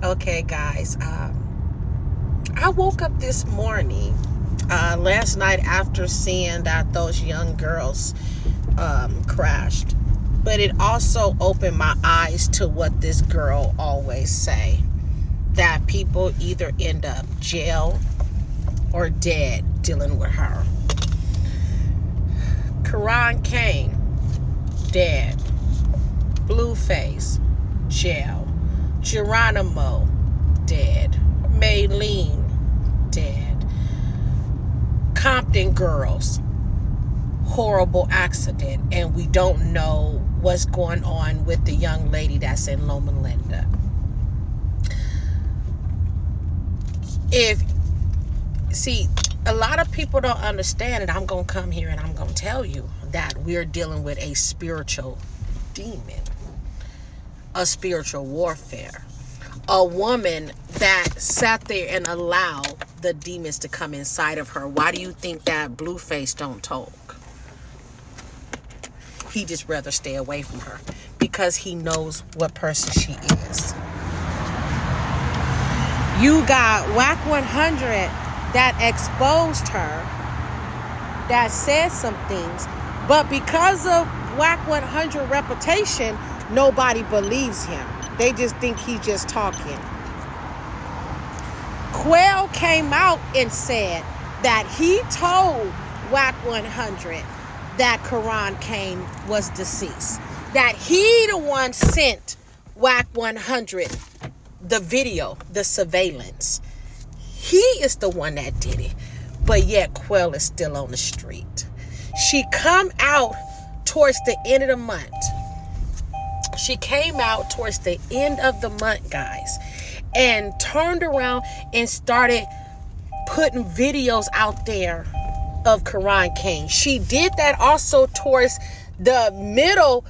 Okay, guys. I woke up this morning, last night after seeing that those young girls crashed. But it also opened my eyes to what this girl always say. That people either end up jail or dead dealing with her. Chrisean Malone, dead. Blueface, jail. Geronimo, dead. Maylene, dead. Compton girls, horrible accident, and we don't know what's going on with the young lady that's in Loma Linda. A lot of people don't understand it. I'm going to come here and I'm going to tell you that we're dealing with a spiritual demon, a spiritual warfare, a woman that sat there and allowed the demons to come inside of her. Why do you think that Blueface don't talk? He just rather stay away from her because he knows what person she is. You got Whack 100 that exposed her, that said some things, but because of Whack 100 reputation, nobody believes him. They just think he's just talking. Quail came out and said that he told Whack 100 that Chrisean Malone was deceased. That he the one sent Whack 100 the video, the surveillance. He is the one that did it. But yet Quail is still on the street. She come out towards the end of the month. She came out towards the end of the month, guys, and turned around and started putting videos out there of Chrisean Malone. She did that also towards the middle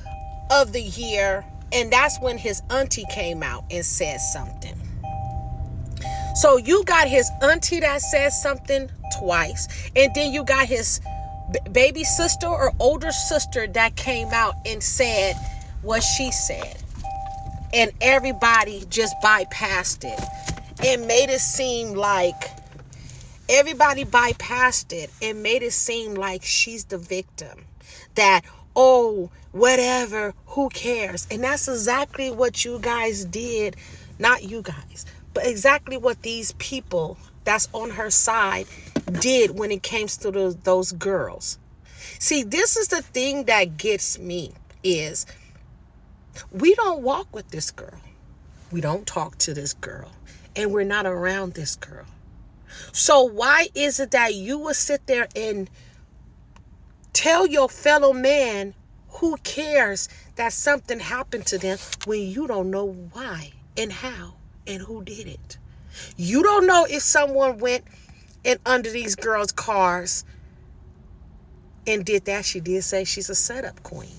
of the year, and that's when his auntie came out and said something. So you got his auntie that said something twice, and then you got his baby sister or older sister that came out and said what she said. And everybody just bypassed it. It made it seem like everybody bypassed it and made it seem like she's the victim. That, oh, whatever, who cares? And that's exactly what you guys did. Not you guys, but exactly what these people that's on her side did when it came to those girls. See, this is the thing that gets me is we don't walk with this girl. We don't talk to this girl. And we're not around this girl. So why is it that you will sit there and tell your fellow man who cares that something happened to them when you don't know why and how and who did it? You don't know if someone went in under these girls' cars and did that. She did say she's a setup queen.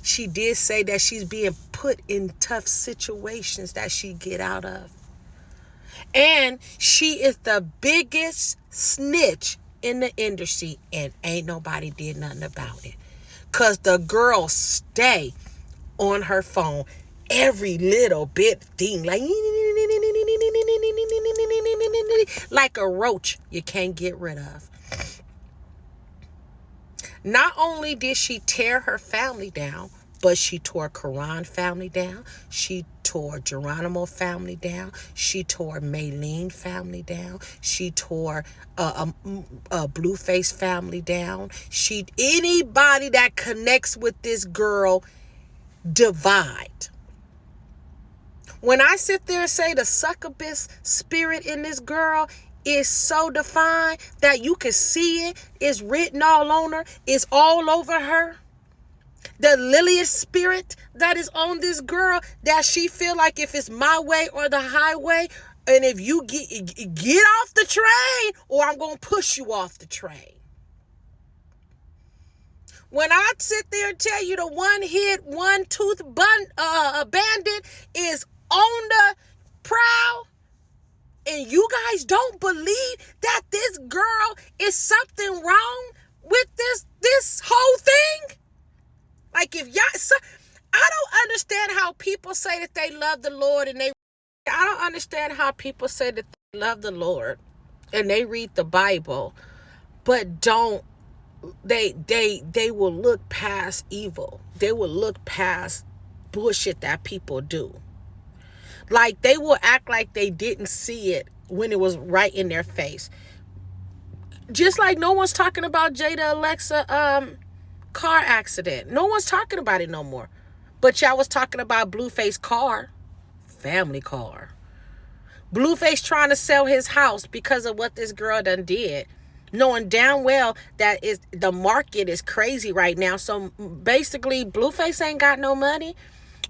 She did say that she's being put in tough situations that she get out of. And she is the biggest snitch in the industry, and ain't nobody did nothing about it. Because the girl stay on her phone every little bit thing, like a roach you can't get rid of. Not only did she tear her family down, but she tore Chrisean family down. She tore Geronimo family down. She tore Maylene family down. She tore Blueface family down. Anybody that connects with this girl, divide. When I sit there and say the succubus spirit in this girl is so defined that you can see it, it's written all on her, it's all over her. The Lilith spirit that is on this girl, that she feel like if it's my way or the highway, and if you get off the train, or I'm going to push you off the train. When I sit there and tell you the one-hit, one-tooth bandit is on the prowl, and you guys don't believe that this girl is something wrong with this whole thing? Like, if y'all, I don't understand how people say that they love the Lord and they I don't understand how people say that they love the Lord and they read the Bible, but don't they will look past evil. They will look past bullshit that people do. Like they will act like they didn't see it when it was right in their face. Just like no one's talking about Jada Alexa car accident. No one's talking about it no more. But y'all was talking about Blueface car, family car. Blueface trying to sell his house because of what this girl done did, knowing damn well that is the market is crazy right now. So basically, Blueface ain't got no money.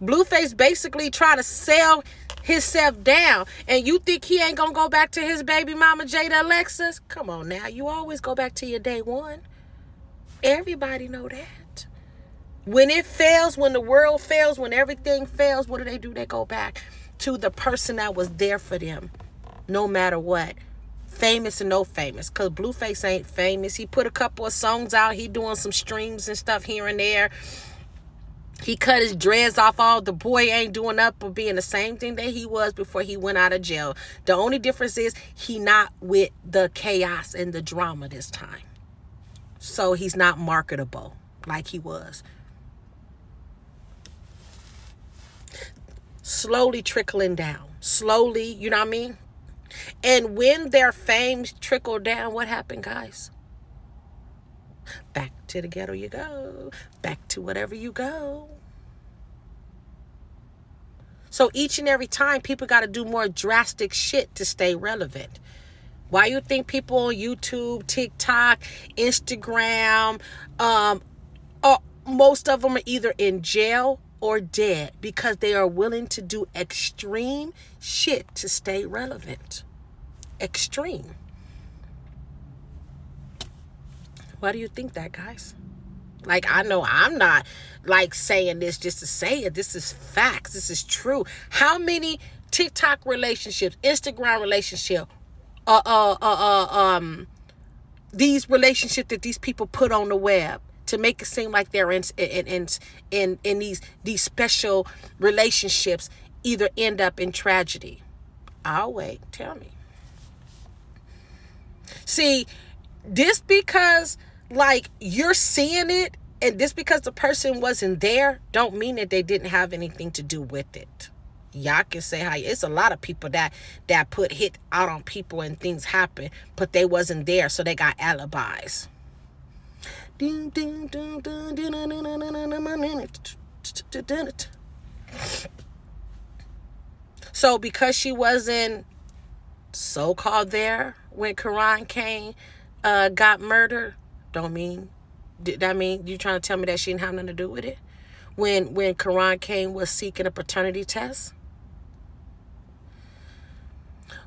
Blueface basically trying to sell himself down. And you think he ain't gonna go back to his baby mama Jada Alexis? Come on now, you always go back to your day one. Everybody know that. When it fails, when the world fails, when everything fails, what do? They go back to the person that was there for them, no matter what. Famous and no famous, because Blueface ain't famous. He put a couple of songs out. He doing some streams and stuff here and there. He cut his dreads off. All the boy ain't doing up or being the same thing that he was before he went out of jail. The only difference is he not with the chaos and the drama this time. So he's not marketable like he was. Slowly trickling down. Slowly, you know what I mean? And when their fame trickled down, what happened, guys? Back to the ghetto you go. Back to whatever you go. So each and every time, people got to do more drastic shit to stay relevant. Why you think people on YouTube, TikTok, Instagram, most of them are either in jail or dead because they are willing to do extreme shit to stay relevant. Extreme. Why do you think that, guys? Like, I know I'm not like saying this just to say it. This is facts. This is true. How many TikTok relationships, Instagram relationships, these relationships that these people put on the web to make it seem like they're in these special relationships either end up in tragedy? I'll wait. Tell me. See, this because like you're seeing it, and just because the person wasn't there don't mean that they didn't have anything to do with it. Y'all can say how it's a lot of people that put hit out on people and things happen, but they wasn't there, so they got alibis. So because she wasn't so-called there when Quran Kane got murdered, don't mean that mean you trying to tell me that she didn't have nothing to do with it? When Quran Kane was seeking a paternity test?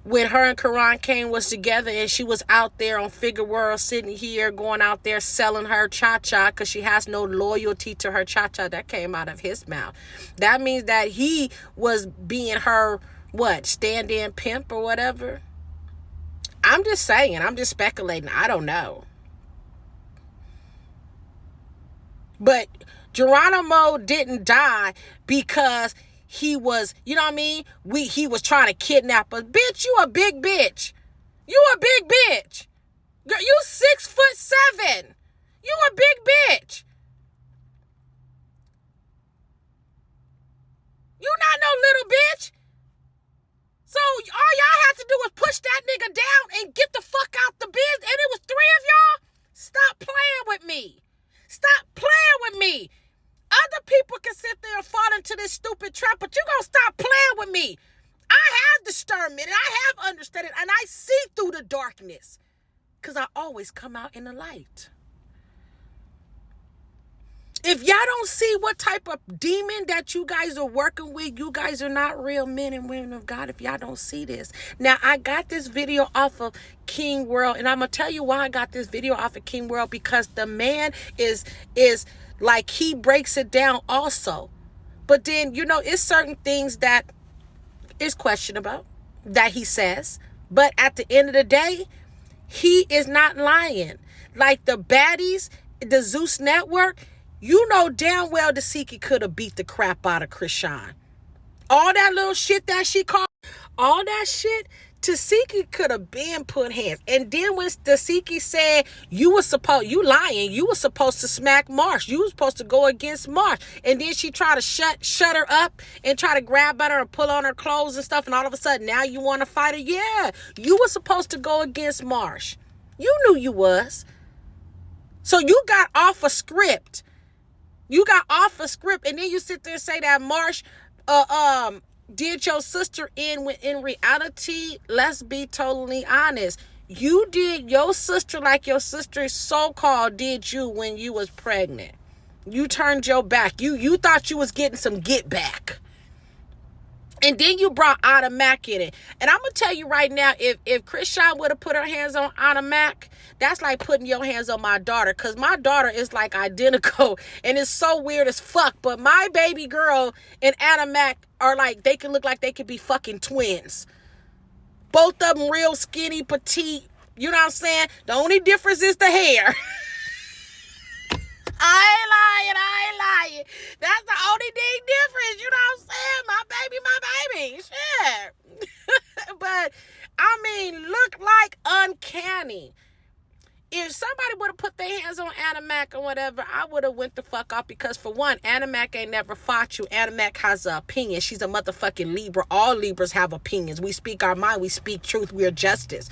When her and Quran Kane was together and she was out there on Figure World, sitting here, going out there selling her cha-cha because she has no loyalty to her cha-cha, that came out of his mouth. That means that he was being her, stand-in pimp or whatever? I'm just saying. I'm just speculating. I don't know. But Geronimo didn't die because he was, you know what I mean? He was trying to kidnap us. Bitch, you a big bitch. You a big bitch. Girl, you 6'7". You a big bitch. You not no little bitch. So all y'all had to do was push that nigga down and get the fuck out the biz. And it was 3 of y'all. Stop playing with me. Stop playing with me. Other people can sit there and fall into this stupid trap, but you gonna stop playing with me. I have discernment, and I have understanding, and I see through the darkness, because I always come out in the light. If y'all don't see what type of demon that you guys are working with, you guys are not real men and women of God if y'all don't see this. Now, I got this video off of King World, and I'm going to tell you why I got this video off of King World, because the man is like, he breaks it down also. But then, it's certain things that is questionable that he says. But at the end of the day, he is not lying. Like the baddies, the Zeus Network, you know damn well Dashiki could have beat the crap out of Chrisean. All that little shit that she called, all that shit, Tasiki could have been put hands. And then when Tasiki said you lying, you were supposed to smack Marsh. You were supposed to go against Marsh. And then she tried to shut her up and try to grab at her and pull on her clothes and stuff. And all of a sudden now you want to fight her. Yeah, you were supposed to go against Marsh. You knew you was. So you got off a script. You got off a script, and then you sit there and say that Marsh did your sister in, when in reality, let's be totally honest, you did your sister like your sister so-called did you when you was pregnant. You turned your back. You thought you was getting some get back. And then you brought Anna Mac in it. And I'm going to tell you right now, if Chrisean would have put her hands on Anna Mac, that's like putting your hands on my daughter. Because my daughter is like identical. And it's so weird as fuck. But my baby girl and Anna Mac are like, they can look like they could be fucking twins. Both of them real skinny, petite. You know what I'm saying? The only difference is the hair. I ain't lying. That's the only thing difference. You know what I'm saying? My baby. Shit. But, I mean, look like uncanny. If somebody would have put their hands on Anna Mac or whatever, I would have went the fuck off. Because, for one, Anna Mac ain't never fought you. Anna Mac has an opinion. She's a motherfucking Libra. All Libras have opinions. We speak our mind. We speak truth. We are justice.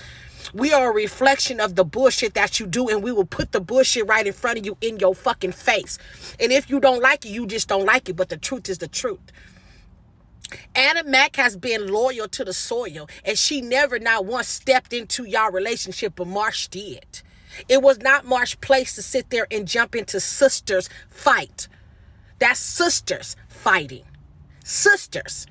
We are a reflection of the bullshit that you do, and we will put the bullshit right in front of you in your fucking face. And if you don't like it, you just don't like it. But the truth is the truth. Anna Mac has been loyal to the soil, and she never not once stepped into y'all relationship, but Marsh did. It was not Marsh's place to sit there and jump into sisters' fight. That's sisters fighting. Sisters.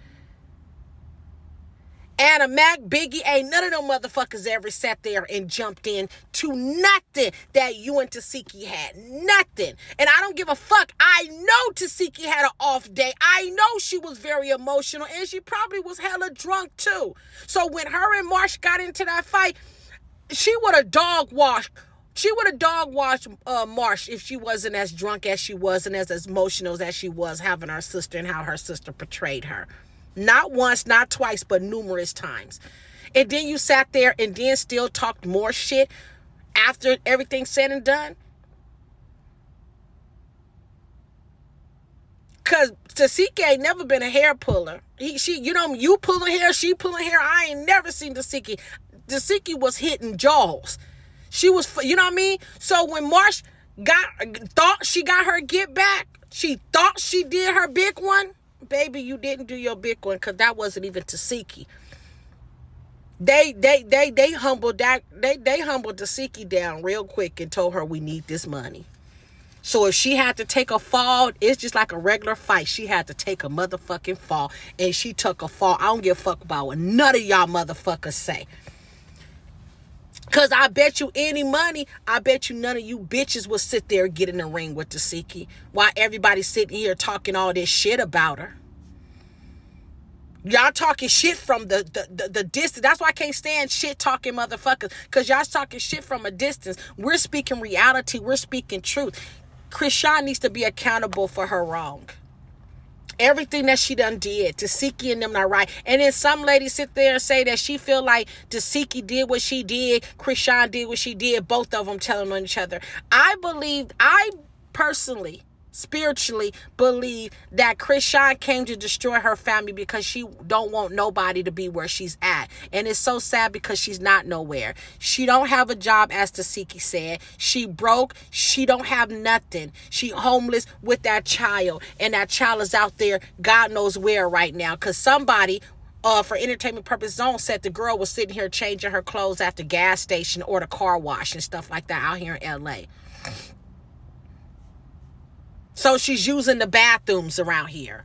Anna Mac, Biggie, ain't none of them motherfuckers ever sat there and jumped in to nothing that you and Tasiki had. Nothing. And I don't give a fuck. I know Tasiki had an off day. I know she was very emotional, and she probably was hella drunk too. So when her and Marsh got into that fight, she would have dog washed. She would have dog washed Marsh if she wasn't as drunk as she was and as emotional as she was having her sister and how her sister portrayed her. Not once, not twice, but numerous times. And then you sat there and then still talked more shit after everything's said and done. Because Tasiki ain't never been a hair puller. You pulling hair, she pulling hair. I ain't never seen Tasiki. Tasiki was hitting jaws. She was, you know what I mean? So when Marsh thought she got her get back, she thought she did her big one. Baby, you didn't do your big one, because that wasn't even Tasiki. They humbled Tasiki down real quick and told her we need this money. So if she had to take a fall, it's just like a regular fight. She had to take a motherfucking fall, and she took a fall. I don't give a fuck about what none of y'all motherfuckers say. Because I bet you any money, I bet you none of you bitches will sit there and get in the ring with Tasiki while everybody's sitting here talking all this shit about her. Y'all talking shit from the distance. That's why I can't stand shit talking motherfuckers. Because y'all talking shit from a distance. We're speaking reality. We're speaking truth. Chrisean needs to be accountable for her wrong. Everything that she done did, Tasiki and them not right. And then some ladies sit there and say that she feel like Tasiki did what she did, Chrisean did what she did, both of them telling on each other. I personally, spiritually believe that Chrisean came to destroy her family because she don't want nobody to be where she's at. And it's so sad because she's not nowhere. She don't have a job, as Tasiki said. She broke. She don't have nothing. She homeless with that child. And that child is out there, God knows where right now. Because somebody, for entertainment purposes on, said the girl was sitting here changing her clothes at the gas station or the car wash and stuff like that out here in LA. So she's using the bathrooms around here.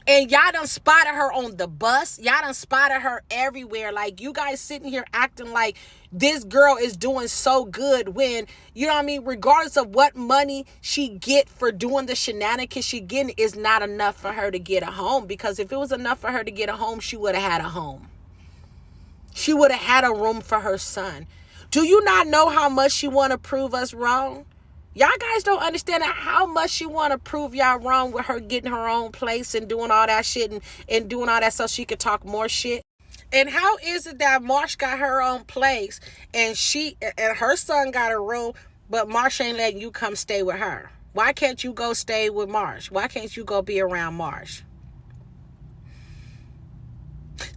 And y'all done spotted her on the bus. Y'all done spotted her everywhere. Like, you guys sitting here acting like this girl is doing so good when, you know what I mean, regardless of what money she get for doing the shenanigans she getting, is not enough for her to get a home. Because if it was enough for her to get a home, she would have had a home. She would have had a room for her son. Do you not know how much she want to prove us wrong? Y'all guys don't understand how much she want to prove y'all wrong with her getting her own place and doing all that shit and doing all that so she could talk more shit. And how is it that Marsh got her own place and her son got a room, but Marsh ain't letting you come stay with her? Why can't you go stay with Marsh? Why can't you go be around Marsh?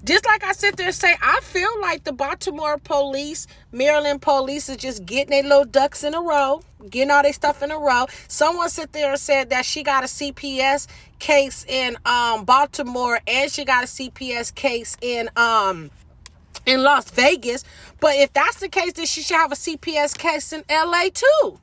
Just like I sit there and say, I feel like the Baltimore police, Maryland police is just getting their little ducks in a row, getting all their stuff in a row. Someone sit there and said that she got a CPS case in Baltimore and she got a CPS case in Las Vegas. But if that's the case, then she should have a CPS case in LA too.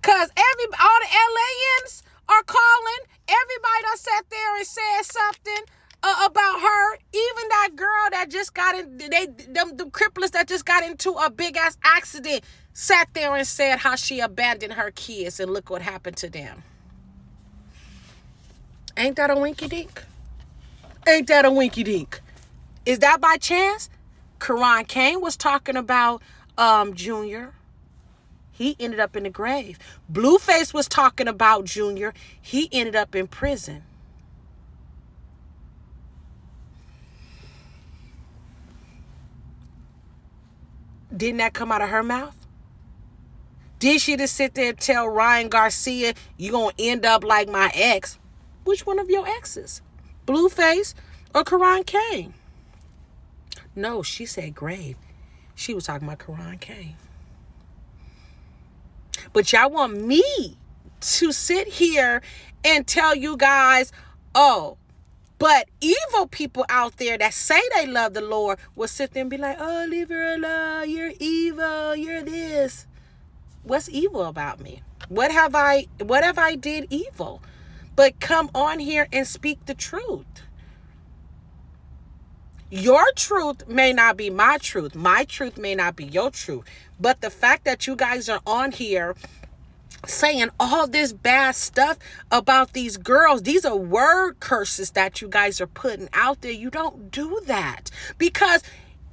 Cause all the LAans are calling. Everybody done sat there and said something about her. Even that girl that just got in, the cripplers that just got into a big ass accident sat there and said how she abandoned her kids, and look what happened to them. Ain't that a winky dink? Ain't that a winky dink? Is that by chance? Karan Kane was talking about Junior. He ended up in the grave. Blueface was talking about Junior. He ended up in prison. Didn't that come out of her mouth? Did she just sit there and tell Ryan Garcia, you gonna end up like my ex? Which one of your exes? Blueface or Karan Kane? No, she said grave. She was talking about Karan Kane. But y'all want me to sit here and tell you guys, oh, but evil people out there that say they love the Lord will sit there and be like, oh, leave her alone. You're evil. You're this. What's evil about me? What have I did evil? But come on here and speak the truth. Your truth may not be my truth. My truth may not be your truth. But the fact that you guys are on here saying all this bad stuff about these girls, these are word curses that you guys are putting out there. You don't do that because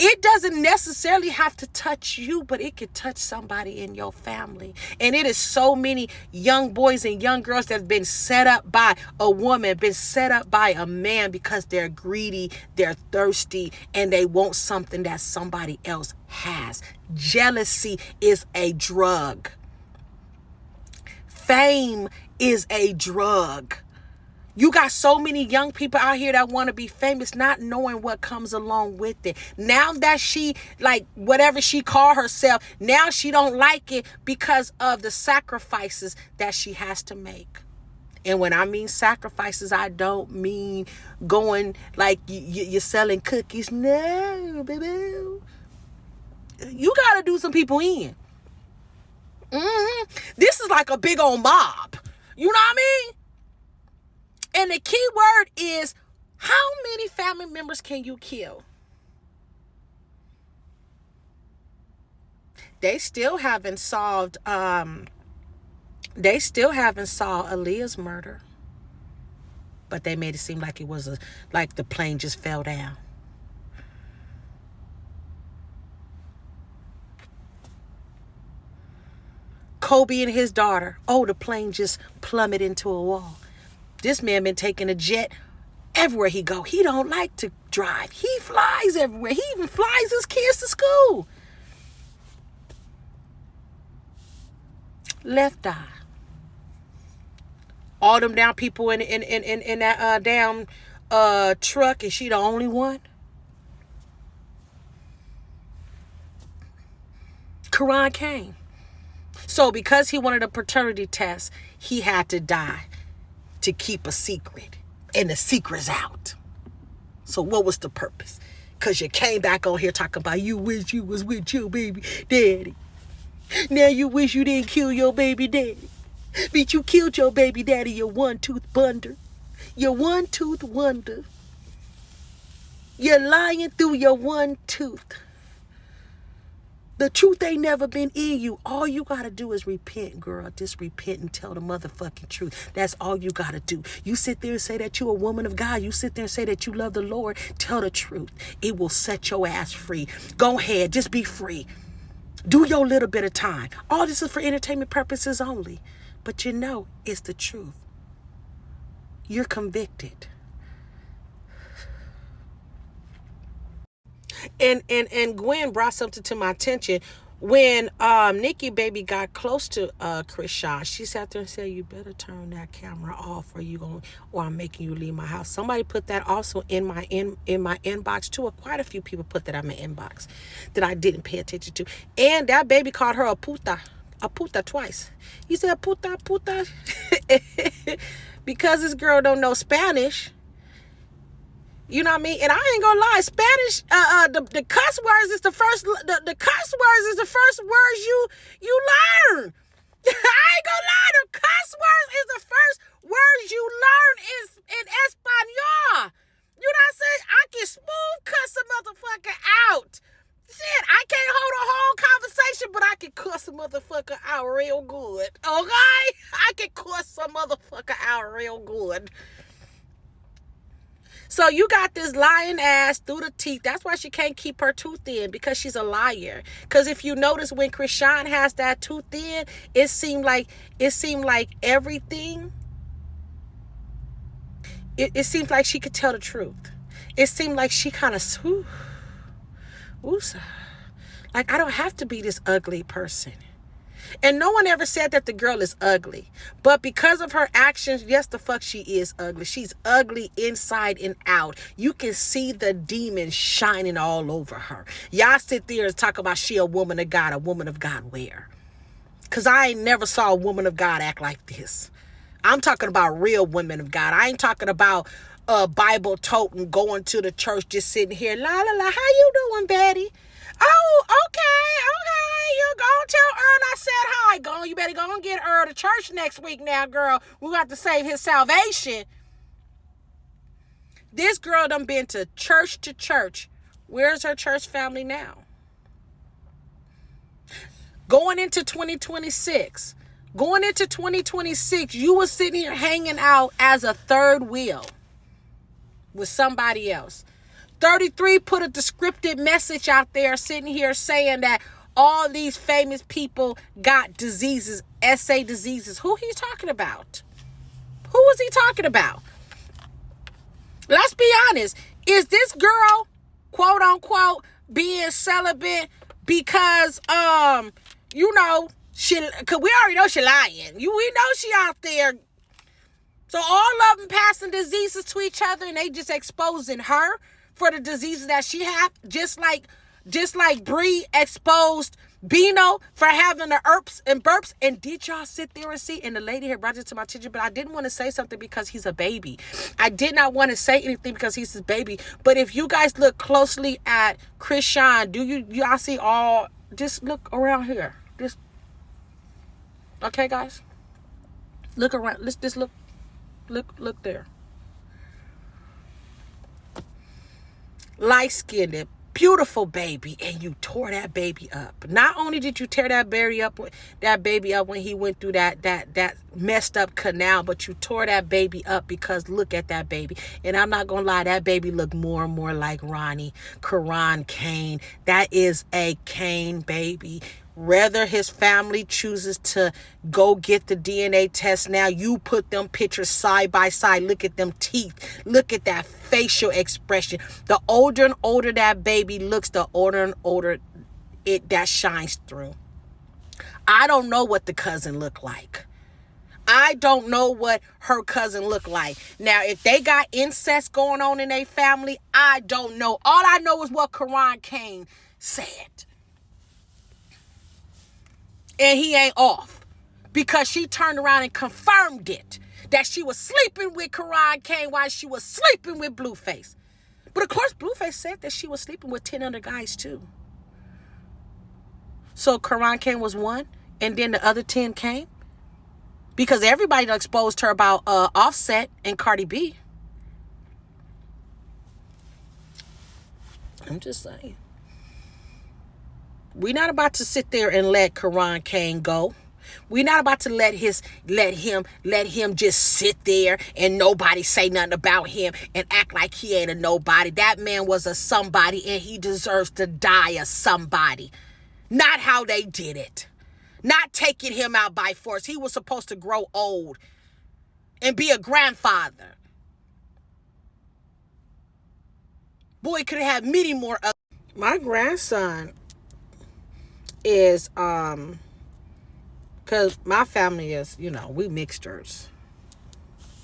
it doesn't necessarily have to touch you, but it could touch somebody in your family. And it is so many young boys and young girls that have been set up by a woman, been set up by a man because they're greedy, they're thirsty, and they want something that somebody else has. Jealousy is a drug. Fame is a drug. You got so many young people out here that want to be famous, not knowing what comes along with it. Now that she, like, whatever she call herself, now she don't like it because of the sacrifices that she has to make. And when I mean sacrifices, I don't mean going like you're selling cookies. No, baby. You got to do some people in. This is like a big old mob. You know what I mean? And the key word is, how many family members can you kill? They still haven't solved Aaliyah's murder. But they made it seem like it was like the plane just fell down. Kobe and his daughter, oh, the plane just plummeted into a wall. This man been taking a jet everywhere he go. He don't like to drive. He flies everywhere. He even flies his kids to school. Left eye. All them down people in that damn truck, and she the only one. Karan Kane. So because he wanted a paternity test, he had to die to keep a secret. And the secret's out. So what was the purpose? Because you came back on here talking about you wish you was with your baby daddy. Now you wish you didn't kill your baby daddy. But you killed your baby daddy, your one-tooth wonder. Your one-tooth wonder. You're lying through your one tooth. The truth ain't never been in you. All you got to do is repent, girl. Just repent and tell the motherfucking truth. That's all you got to do. You sit there and say that you're a woman of God. You sit there and say that you love the Lord. Tell the truth. It will set your ass free. Go ahead. Just be free. Do your little bit of time. All this is for entertainment purposes only. But you know it's the truth. You're convicted. And Gwen brought something to my attention. When Nikki baby got close to Chrisean, she sat there and said, "You better turn that camera off, or I'm making you leave my house." Somebody put that also in my inbox too. Or quite a few people put that in my inbox that I didn't pay attention to. And that baby called her a puta twice. You said puta. Because this girl don't know Spanish. You know what I mean? And I ain't gonna lie, Spanish, the cuss words is the first words you learn. I ain't gonna lie, the cuss words is the first words you learn is in Espanol. You know what I'm saying? I can smooth cuss a motherfucker out. Shit, I can't hold a whole conversation, but I can cuss a motherfucker out real good. Okay? I can cuss a motherfucker out real good. So you got this lying ass through the teeth. That's why she can't keep her tooth in, because she's a liar. Because if you notice, when Chrisean has that tooth in, it seemed like everything. It seems like she could tell the truth. It seemed like she kind of, like I don't have to be this ugly person. And no one ever said that the girl is ugly. But because of her actions, yes, the fuck she is ugly. She's ugly inside and out. You can see the demon shining all over her. Y'all sit there and talk about she a woman of God. A woman of God where? Because I ain't never saw a woman of God act like this. I'm talking about real women of God. I ain't talking about Bible toting, going to the church, just sitting here. La, la, la. How you doing, Betty? Oh, okay. You go tell Earl I said hi. You better go and get Earl to church next week now, girl. We got to save his salvation. This girl done been to church. Where's her church family now? Going into 2026, you were sitting here hanging out as a third wheel with somebody else. 33 put a descriptive message out there sitting here saying that all these famous people got diseases, SA diseases. Who he's talking about? Who was he talking about? Let's be honest. Is this girl, quote unquote, being celibate because, cause we already know she lying. We know she out there. So all of them passing diseases to each other, and they just exposing her for the diseases that she had, just like Bree exposed Bino for having the herpes and burps. And did y'all sit there and see? And the lady here brought it to my attention, but I didn't want to say something because he's a baby. I did not want to say anything because he's his baby. But if you guys look closely at Chrisean, y'all see all? Just look around here. Okay, guys, look around. Let's just look there. Light-skinned, beautiful baby, and you tore that baby up. Not only did you tear that baby up when he went through that messed up canal, but you tore that baby up because look at that baby. And I'm not gonna lie, that baby looked more and more like Ronnie, Karan Kane. That is a Kane baby. Whether his family chooses to go get the DNA test now, you put them pictures side by side. Look at them teeth. Look at that facial expression. The older and older that baby looks, the older and older that shines through. I don't know what the cousin looked like. I don't know what her cousin looked like. Now, if they got incest going on in their family, I don't know. All I know is what Karan Kane said. And he ain't off, because she turned around and confirmed it, that she was sleeping with Karan Kane while she was sleeping with Blueface. But of course, Blueface said that she was sleeping with 10 other guys too. So Karan Kane was one, and then the other 10 came? Because everybody exposed her about Offset and Cardi B. I'm just saying. We're not about to sit there and let Karan Kane go. We're not about to let him just sit there and nobody say nothing about him and act like he ain't a nobody. That man was a somebody, and he deserves to die a somebody. Not how they did it. Not taking him out by force. He was supposed to grow old and be a grandfather. Boy could have had many more. My grandson is, because my family is, we mixtures.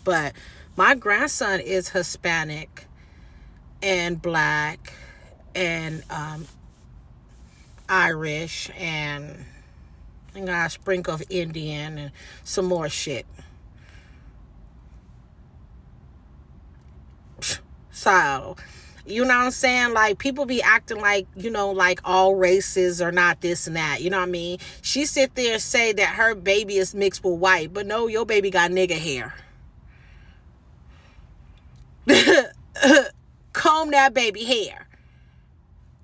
But my grandson is Hispanic and Black and Irish and a sprinkle of Indian and some more shit. So, you know what I'm saying? Like, people be acting like, like all races are not this and that. You know what I mean? She sit there and say that her baby is mixed with white. But no, your baby got nigga hair. Comb that baby hair.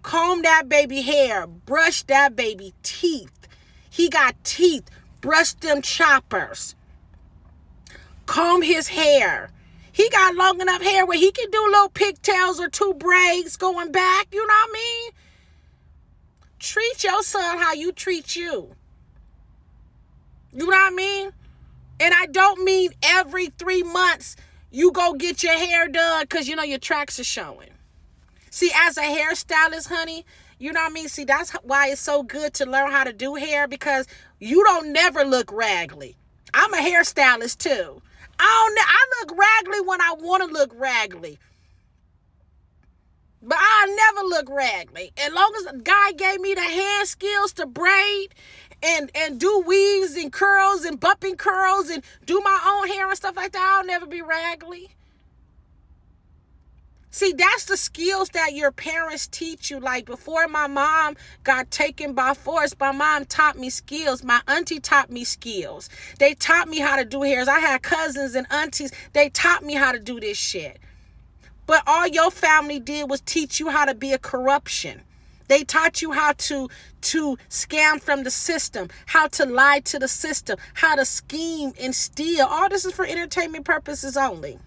Comb that baby hair. Brush that baby teeth. He got teeth. Brush them choppers. Comb his hair. He got long enough hair where he can do little pigtails or 2 braids going back. You know what I mean? Treat your son how you treat you. You know what I mean? And I don't mean every 3 months you go get your hair done because, your tracks are showing. See, as a hairstylist, honey, you know what I mean? See, that's why it's so good to learn how to do hair, because you don't never look raggedy. I'm a hairstylist too. I look raggedy when I want to look raggedy. But I never look raggedy. As long as a guy gave me the hand skills to braid and do weaves and curls and bumping curls and do my own hair and stuff like that, I'll never be raggedy. See, that's the skills that your parents teach you. Like, before my mom got taken by force, my mom taught me skills. My auntie taught me skills. They taught me how to do hairs. I had cousins and aunties. They taught me how to do this shit. But all your family did was teach you how to be a corruption. They taught you how to scam from the system, how to lie to the system, how to scheme and steal. All this is for entertainment purposes only.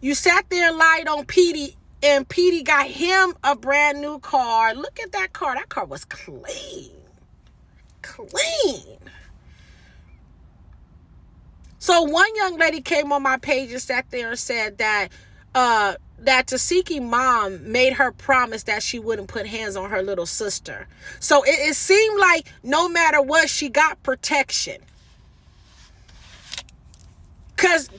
You sat there and lied on Petey, and Petey got him a brand new car. Look at that car. That car was clean. Clean. So one young lady came on my page and sat there and said that Tasiki mom made her promise that she wouldn't put hands on her little sister. So it seemed like no matter what, she got protection. Cause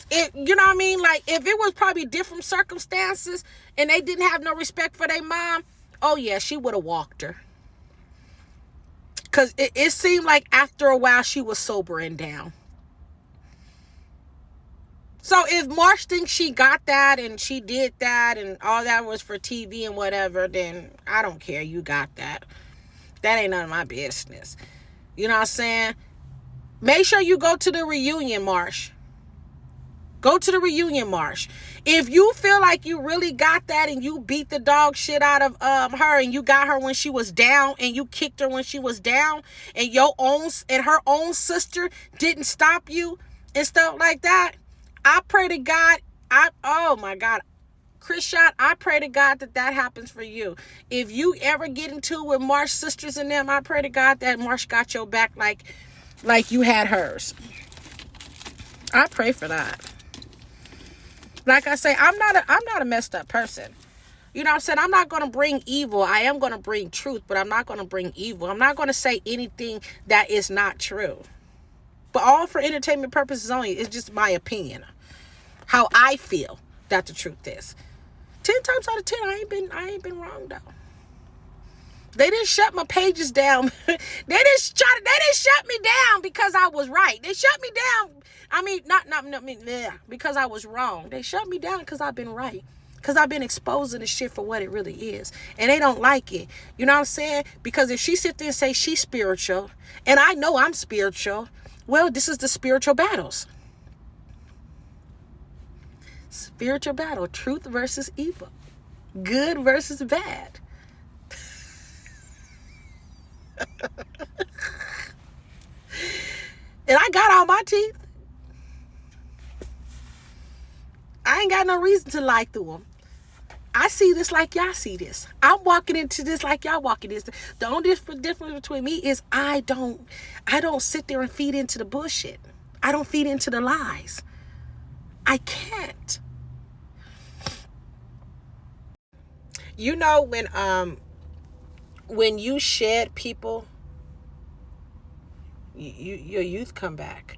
it, you know what I mean? Like, if it was probably different circumstances and they didn't have no respect for their mom, oh yeah, she would have walked her. Cause it seemed like after a while she was sobering down. So if Marsh thinks she got that and she did that and all that was for TV and whatever, then I don't care. You got that. That ain't none of my business. You know what I'm saying? Make sure you go to the reunion, Marsh. Go to the reunion, Marsh. If you feel like you really got that and you beat the dog shit out of her and you got her when she was down and you kicked her when she was down and her own sister didn't stop you and stuff like that, I pray to God, oh my God, Chrisean, I pray to God that happens for you. If you ever get into with Marsh sisters and them, I pray to God that Marsh got your back like you had hers. I pray for that. Like I say, I'm not a messed up person. You know what I'm saying? I'm not going to bring evil. I am going to bring truth, but I'm not going to bring evil. I'm not going to say anything that is not true. But all for entertainment purposes only. It's just my opinion. How I feel that the truth is. 10 times out of 10, I ain't been wrong though. They didn't shut my pages down. They didn't shut me down because I was right. They shut me down. I mean, because I was wrong. They shut me down because I've been right. Because I've been exposing the shit for what it really is. And they don't like it. You know what I'm saying? Because if she sit there and say she's spiritual, and I know I'm spiritual, well, this is the spiritual battles. Spiritual battle. Truth versus evil. Good versus bad. And I got all my teeth. I ain't got no reason to lie through them. I see this like y'all see this. I'm walking into this like y'all walking this. The only difference between me is I don't sit there and feed into the bullshit. I don't feed into the lies. I can't. You know, when you shed people, your youth come back.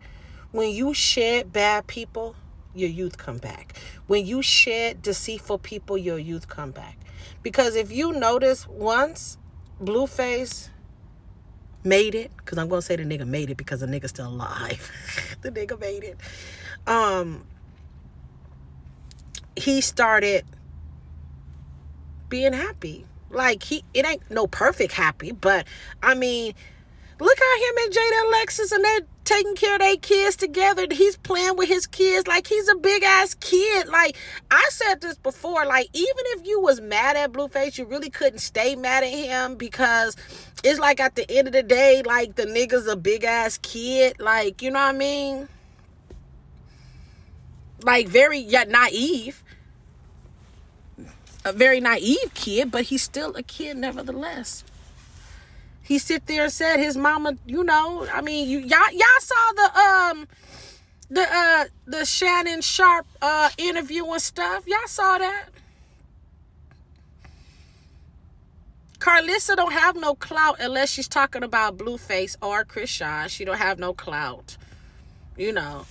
When you shed bad people, your youth come back. When you shed deceitful people, your youth come back. Because if you notice, once Blueface made it, because I'm going to say the nigga made it because the nigga's still alive. The nigga made it. He started being happy. Like, it ain't no perfect happy, but I mean, look how him and Jada Alexis, and they're taking care of their kids together. He's playing with his kids like he's a big ass kid. Like, I said this before, like, even if you was mad at Blueface, you really couldn't stay mad at him, because it's like at the end of the day, like, the nigga's a big ass kid. Like, you know what I mean? Like, very naive. A very naive kid, but he's still a kid nevertheless. He sit there and said his mama, you know, I mean, y'all saw the Shannon Sharp interview and stuff. Y'all saw that. Carlissa don't have no clout unless she's talking about Blueface or Chrisean. She don't have no clout. You know.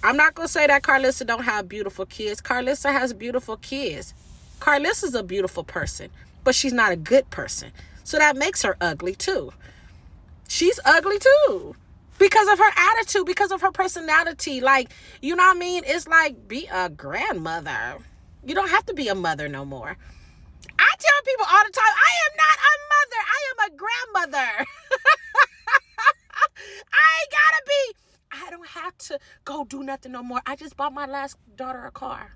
I'm not going to say that Carlissa don't have beautiful kids. Carlissa has beautiful kids. Carlissa's a beautiful person, but she's not a good person. So that makes her ugly too. She's ugly too. Because of her attitude, because of her personality. Like, you know what I mean? It's like, be a grandmother. You don't have to be a mother no more. I tell people all the time, I am not a mother. I am a grandmother. I ain't gotta be. I don't have to go do nothing no more. I just bought my last daughter a car.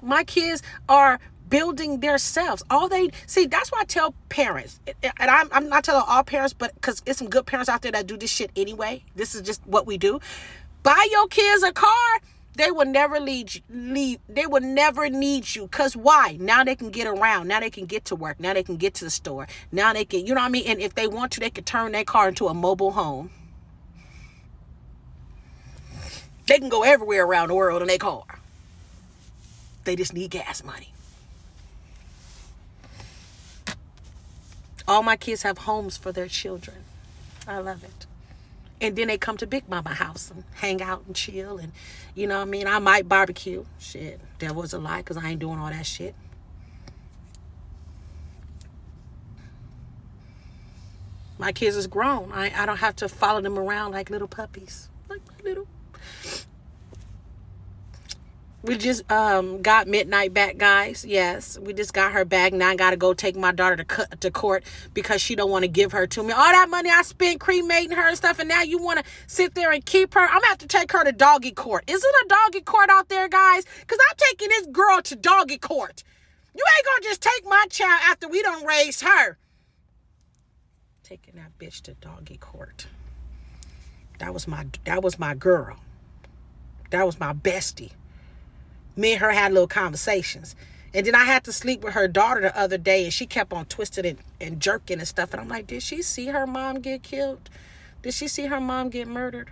My kids are building themselves. That's why I tell parents, and I'm not telling all parents, but because it's some good parents out there that do this shit anyway. This is just what we do. Buy your kids a car. They will never they will never need you. Because why? Now they can get around. Now they can get to work. Now they can get to the store. Now they can, you know what I mean? And if they want to, they can turn their car into a mobile home. They can go everywhere around the world in their car. They just need gas money. All my kids have homes for their children. I love it. And then they come to Big Mama house and hang out and chill. And, you know what I mean? I might barbecue. Shit, that was a lie, because I ain't doing all that shit. My kids is grown. I don't have to follow them around like little puppies. Like little. We just got Midnight back, guys. Yes, we just got her back. Now I got to go take my daughter to court because she don't want to give her to me. All that money I spent cremating her and stuff, and now you want to sit there and keep her? I'm going to have to take her to doggy court. Is it a doggy court out there, guys? Because I'm taking this girl to doggy court. You ain't going to just take my child after we done raised her. Taking that bitch to doggy court. That was my girl. That was my bestie. Me and her had little conversations. And then I had to sleep with her daughter the other day, and she kept on twisting and jerking and stuff. And I'm like, did she see her mom get killed? Did she see her mom get murdered?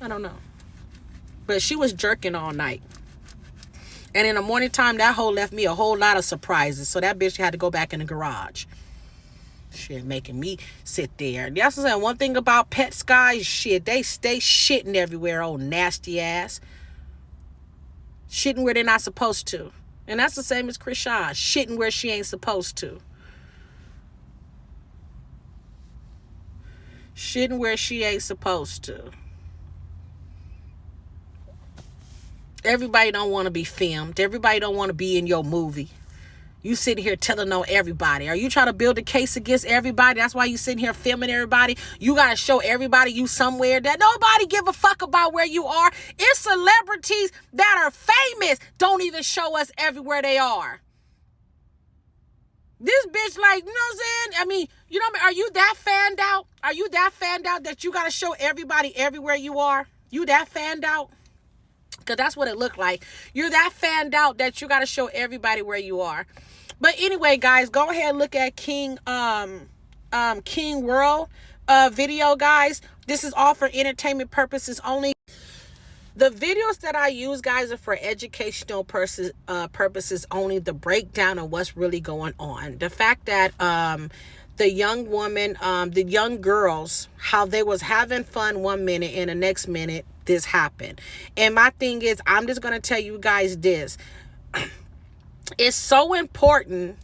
I don't know. But she was jerking all night. And in the morning time, that hoe left me a whole lot of surprises. So that bitch had to go back in the garage. Shit, making me sit there. That's what I'm saying. One thing about pets, guys, shit, they stay shitting everywhere, old nasty ass. Shitting where they're not supposed to. And that's the same as Chrisean. Shitting where she ain't supposed to. Shitting where she ain't supposed to. Everybody don't want to be filmed. Everybody don't want to be in your movie. You sitting here telling on everybody. Are you trying to build a case against everybody? That's why you sitting here filming everybody. You got to show everybody you somewhere that nobody give a fuck about where you are. It's celebrities that are famous don't even show us everywhere they are. This bitch, like, you know what I'm saying? I mean, You know what I mean? Are you that fanned out? Are you that fanned out that you got to show everybody everywhere you are? You that fanned out? Because that's what it looked like. You're that fanned out that you got to show everybody where you are. But anyway, guys, go ahead and look at King World video, guys. This is all for entertainment purposes only. The videos that I use, guys, are for educational purposes only. The breakdown of what's really going on. The fact that the young woman, the young girls, how they was having fun one minute and the next minute this happened. And my thing is, I'm just going to tell you guys this. It's so important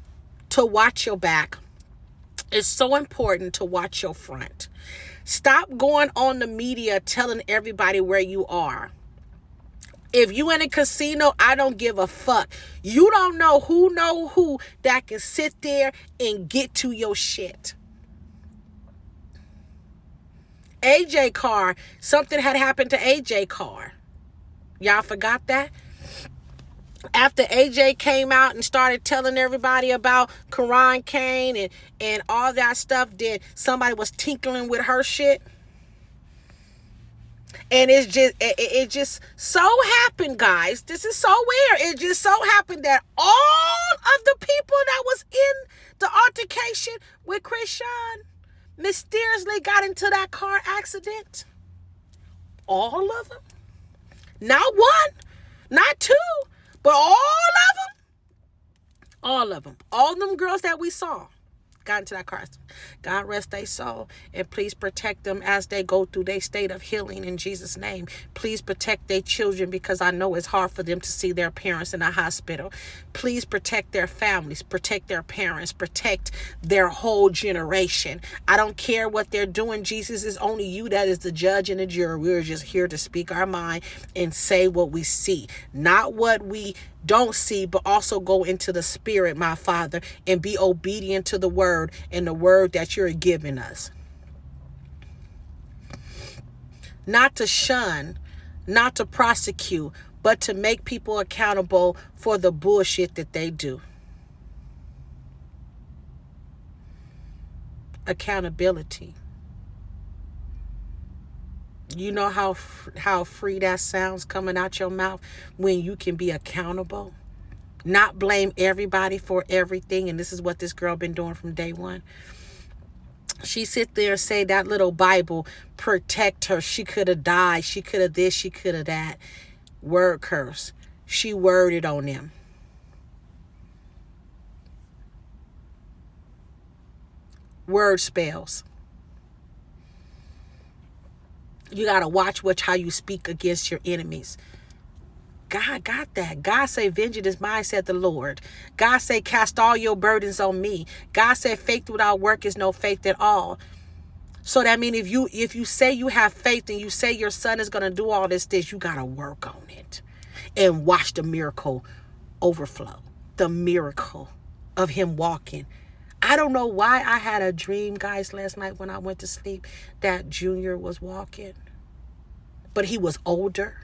to watch your back. It's so important to watch your front. Stop going on the media telling everybody where you are. If you in a casino, I don't give a fuck. You don't know who that can sit there and get to your shit. AJ Carr, something had happened to AJ Carr. Y'all forgot that? After AJ came out and started telling everybody about Karan Kane and all that stuff, then somebody was tinkling with her shit. And it just so happened, guys. This is so weird. It just so happened that all of the people that was in the altercation with Chrisean mysteriously got into that car accident. All of them. Not one, not two, but all of them. All of them. All them girls that we saw got into that car. God rest their soul, and please protect them as they go through their state of healing in Jesus' name. Please protect their children, because I know it's hard for them to see their parents in a hospital. Please protect their families, protect their parents, protect their whole generation. I don't care what they're doing. Jesus, is only you that is the judge and the jury. We're just here to speak our mind and say what we see, not what we don't see, but also go into the spirit, my Father, and be obedient to the word and the word that you're giving us. Not to shun, not to prosecute, but to make people accountable for the bullshit that they do. Accountability. You know how free that sounds coming out your mouth when you can be accountable, not blame everybody for everything. And this is what this girl been doing from day one. She sit there and say that little Bible protect her. She could have died. She could have this. She could have that. Word curse. She worded on them. Word spells. You got to watch how you speak against your enemies. God got that. God say, vengeance is mine, said the Lord. God say, cast all your burdens on me. God said, faith without work is no faith at all. So that means if you say you have faith and you say your son is going to do all this, you got to work on it and watch the miracle overflow. The miracle of him walking. I don't know why I had a dream, guys, last night when I went to sleep that Junior was walking. But he was older.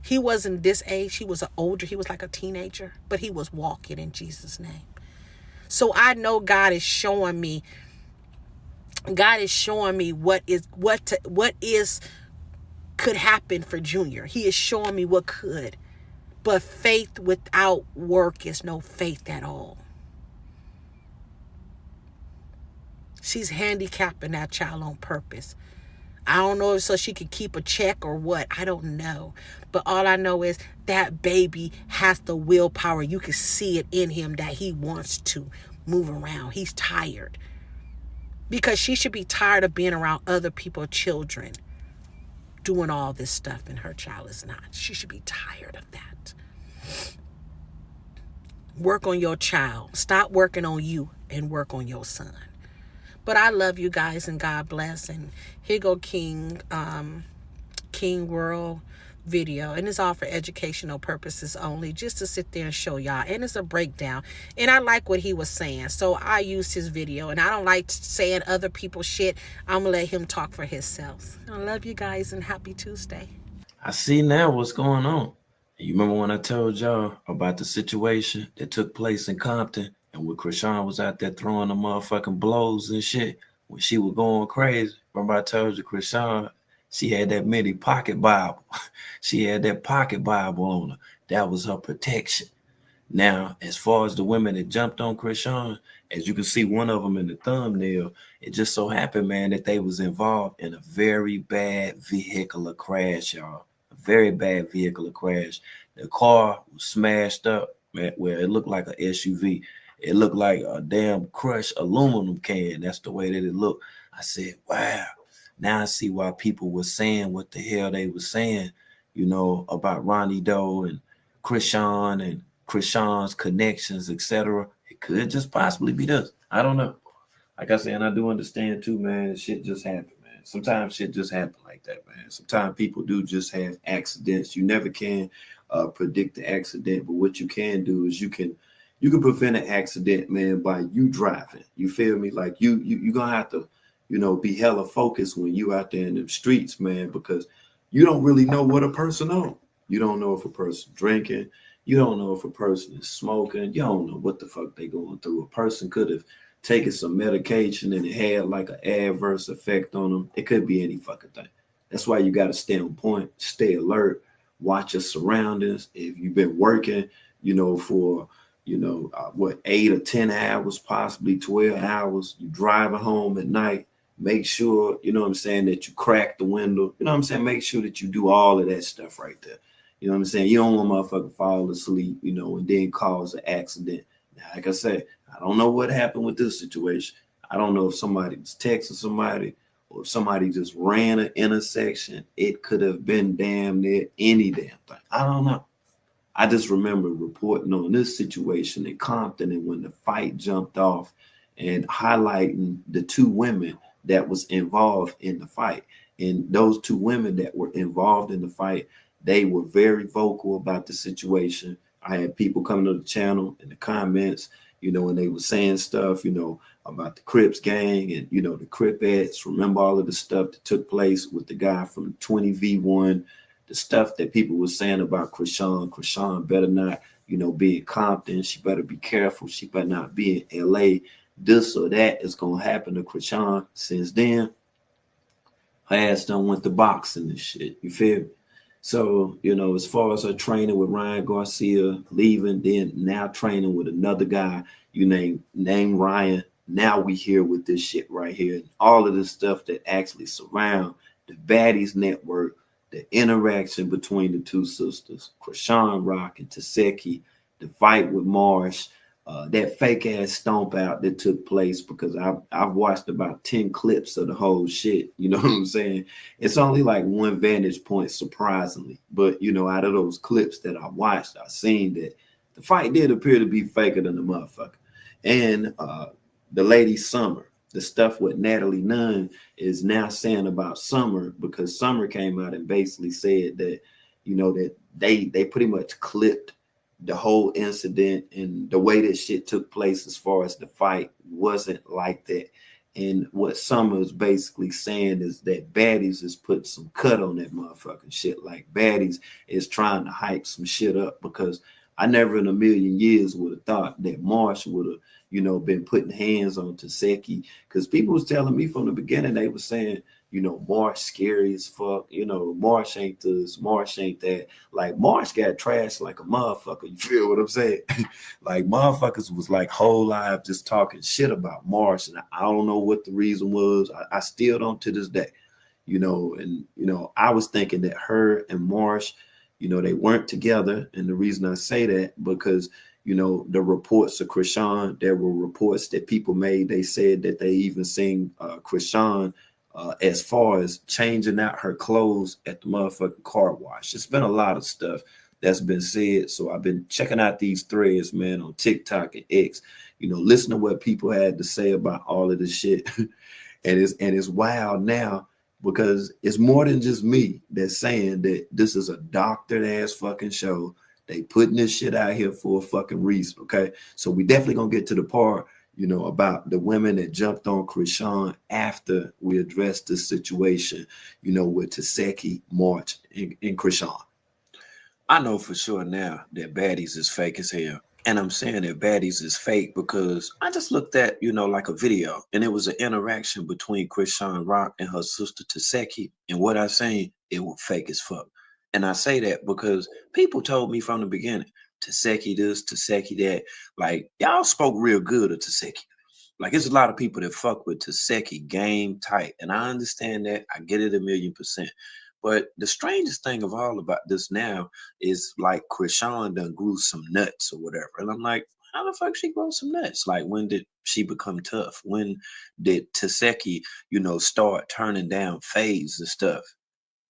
He wasn't this age. He was older. He was like a teenager. But he was walking in Jesus' name. So I know God is showing me what could happen for Junior. He is showing me what could. But faith without work is no faith at all. She's handicapping that child on purpose. I don't know if so she could keep a check or what. I don't know. But all I know is that baby has the willpower. You can see it in him that he wants to move around. He's tired. Because she should be tired of being around other people's children doing all this stuff, and her child is not. She should be tired of that. Work on your child. Stop working on you and work on your son. But I love you guys, and God bless. And here go King World video. And it's all for educational purposes only, just to sit there and show y'all. And it's a breakdown. And I like what he was saying. So I used his video. And I don't like saying other people's shit. I'm going to let him talk for himself. I love you guys, and happy Tuesday. I see now what's going on. You remember when I told y'all about the situation that took place in Compton And when Chrisean was out there throwing the motherfucking blows and shit, when she was going crazy, remember I told you Chrisean, she had that mini pocket Bible. She had that pocket Bible on her. That was her protection. Now, as far as the women that jumped on Chrisean, as you can see one of them in the thumbnail, it just so happened, man, that they was involved in a very bad vehicular crash, y'all. A very bad vehicular crash. The car was smashed up, man, where it looked like a SUV. It looked like a damn crushed aluminum can. That's the way that it looked. I said, wow. Now I see why people were saying what the hell they were saying, about Ronnie Doe and Chrisean and Chrisean's connections, etc. It could just possibly be this. I don't know. Like I said, and I do understand too, man. Shit just happen, man. Sometimes shit just happen like that, man. Sometimes people do just have accidents. You never can predict the accident, but what you can do is you can prevent an accident, man, by you driving. You feel me? Like you gonna have to, be hella focused when you out there in the streets, man, because you don't really know what a person on. You don't know if a person drinking. You don't know if a person is smoking. You don't know what the fuck they going through. A person could have taken some medication and it had like an adverse effect on them. It could be any fucking thing. That's why you got to stay on point, stay alert, watch your surroundings. If you've been working, for 8 or 10 hours, possibly 12 hours, you driving home at night. Make sure, that you crack the window. Make sure that you do all of that stuff right there. You know what I'm saying? You don't want motherfucker fall asleep, and then cause an accident. Now, like I said, I don't know what happened with this situation. I don't know if somebody was texting somebody or if somebody just ran an intersection. It could have been damn near any damn thing. I don't know. I just remember reporting on this situation in Compton and when the fight jumped off and highlighting the two women that was involved in the fight. And those two women that were involved in the fight, they were very vocal about the situation. I had people coming to the channel in the comments, and they were saying stuff, about the Crips gang and, the Cripettes. Remember all of the stuff that took place with the guy from 20V1, the stuff that people were saying about Chrisean. Chrisean better not, be in Compton. She better be careful. She better not be in LA. This or that is going to happen to Chrisean. Since then, her ass done went to boxing and shit. You feel me? So, as far as her training with Ryan Garcia, leaving, then now training with another guy you named Ryan. Now we here with this shit right here. And all of this stuff that actually surround the Baddies Network, the interaction between the two sisters, Chrisean Rock and Taseki, the fight with Marsh, that fake ass stomp out that took place, because I've watched about 10 clips of the whole shit. You know what I'm saying? It's only like one vantage point, surprisingly. But, out of those clips that I watched, I seen that the fight did appear to be faker than the motherfucker. And the lady Summer, the stuff what Natalie Nunn is now saying about Summer, because Summer came out and basically said that, that they pretty much clipped the whole incident, and the way that shit took place as far as the fight wasn't like that. And what Summer is basically saying is that Baddies is putting some cut on that motherfucking shit. Like Baddies is trying to hype some shit up, because I never in a million years would have thought that Marsh would have, been putting hands on Taseki, because people was telling me from the beginning, they were saying, Marsh scary as fuck, Marsh ain't this, Marsh ain't that. Like Marsh got trashed like a motherfucker. You feel what I'm saying? Like motherfuckers was like whole live just talking shit about Marsh, and I don't know what the reason was. I still don't to this day, and I was thinking that her and Marsh, they weren't together. And the reason I say that, because the reports of Chrisean, there were reports that people made. They said that they even seen Chrisean as far as changing out her clothes at the motherfucking car wash. It's been a lot of stuff that's been said. So I've been checking out these threads, man, on TikTok and X, listen to what people had to say about all of this shit. and it's wild now, because it's more than just me that's saying that this is a doctored ass fucking show. They putting this shit out here for a fucking reason, okay? So we definitely gonna get to the part, about the women that jumped on Chrisean after we addressed this situation, with Taseki, March, and Chrisean. I know for sure now that Baddies is fake as hell. And I'm saying that baddies is fake because I just looked at, like a video, and it was an interaction between Chrisean Rock and her sister Taseki. And what I seen, it was fake as fuck. And I say that because people told me from the beginning, Taseki this, Taseki that. Like, y'all spoke real good of Taseki. Like, it's a lot of people that fuck with Taseki game tight. And I understand that. I get it 1,000,000%. But the strangest thing of all about this now is like Krishan done grew some nuts or whatever. And I'm like, how the fuck she grow some nuts? Like, when did she become tough? When did Taseki, start turning down fades and stuff?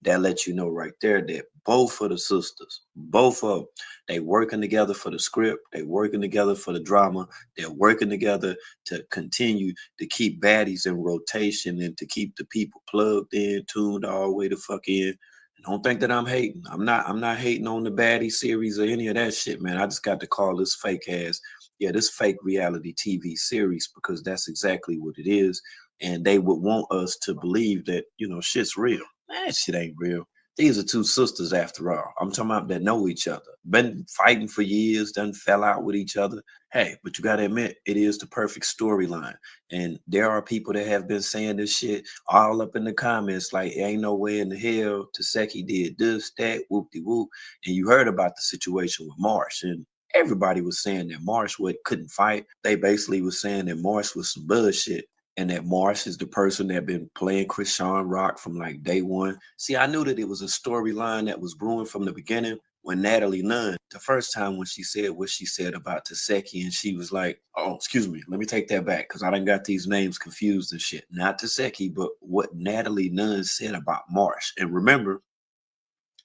That lets you know right there that both of the sisters, both of them, they working together for the script, they working together for the drama, they're working together to continue to keep baddies in rotation and to keep the people plugged in, tuned all the way the fuck in. Don't think that I'm hating. I'm not hating on the baddie series or any of that shit, man. I just got to call this fake ass, yeah, this fake reality TV series, because that's exactly what it is. And they would want us to believe that, shit's real. That shit ain't real. These are two sisters after all. I'm talking about that know each other. Been fighting for years, done fell out with each other. Hey, but you gotta admit, it is the perfect storyline. And there are people that have been saying this shit all up in the comments, like, ain't no way in the hell Taseki did this, that, whoop-de-whoop. And you heard about the situation with Marsh. And everybody was saying that Marsh couldn't fight. They basically was saying that Marsh was some bullshit, and that Marsh is the person that been playing Chrisean Rock from like day one. See, I knew that it was a storyline that was brewing from the beginning when Natalie Nunn, the first time when she said what she said about Taseki, and she was like, oh, excuse me, let me take that back, because I done got these names confused and shit. Not Taseki, but what Natalie Nunn said about Marsh. And remember,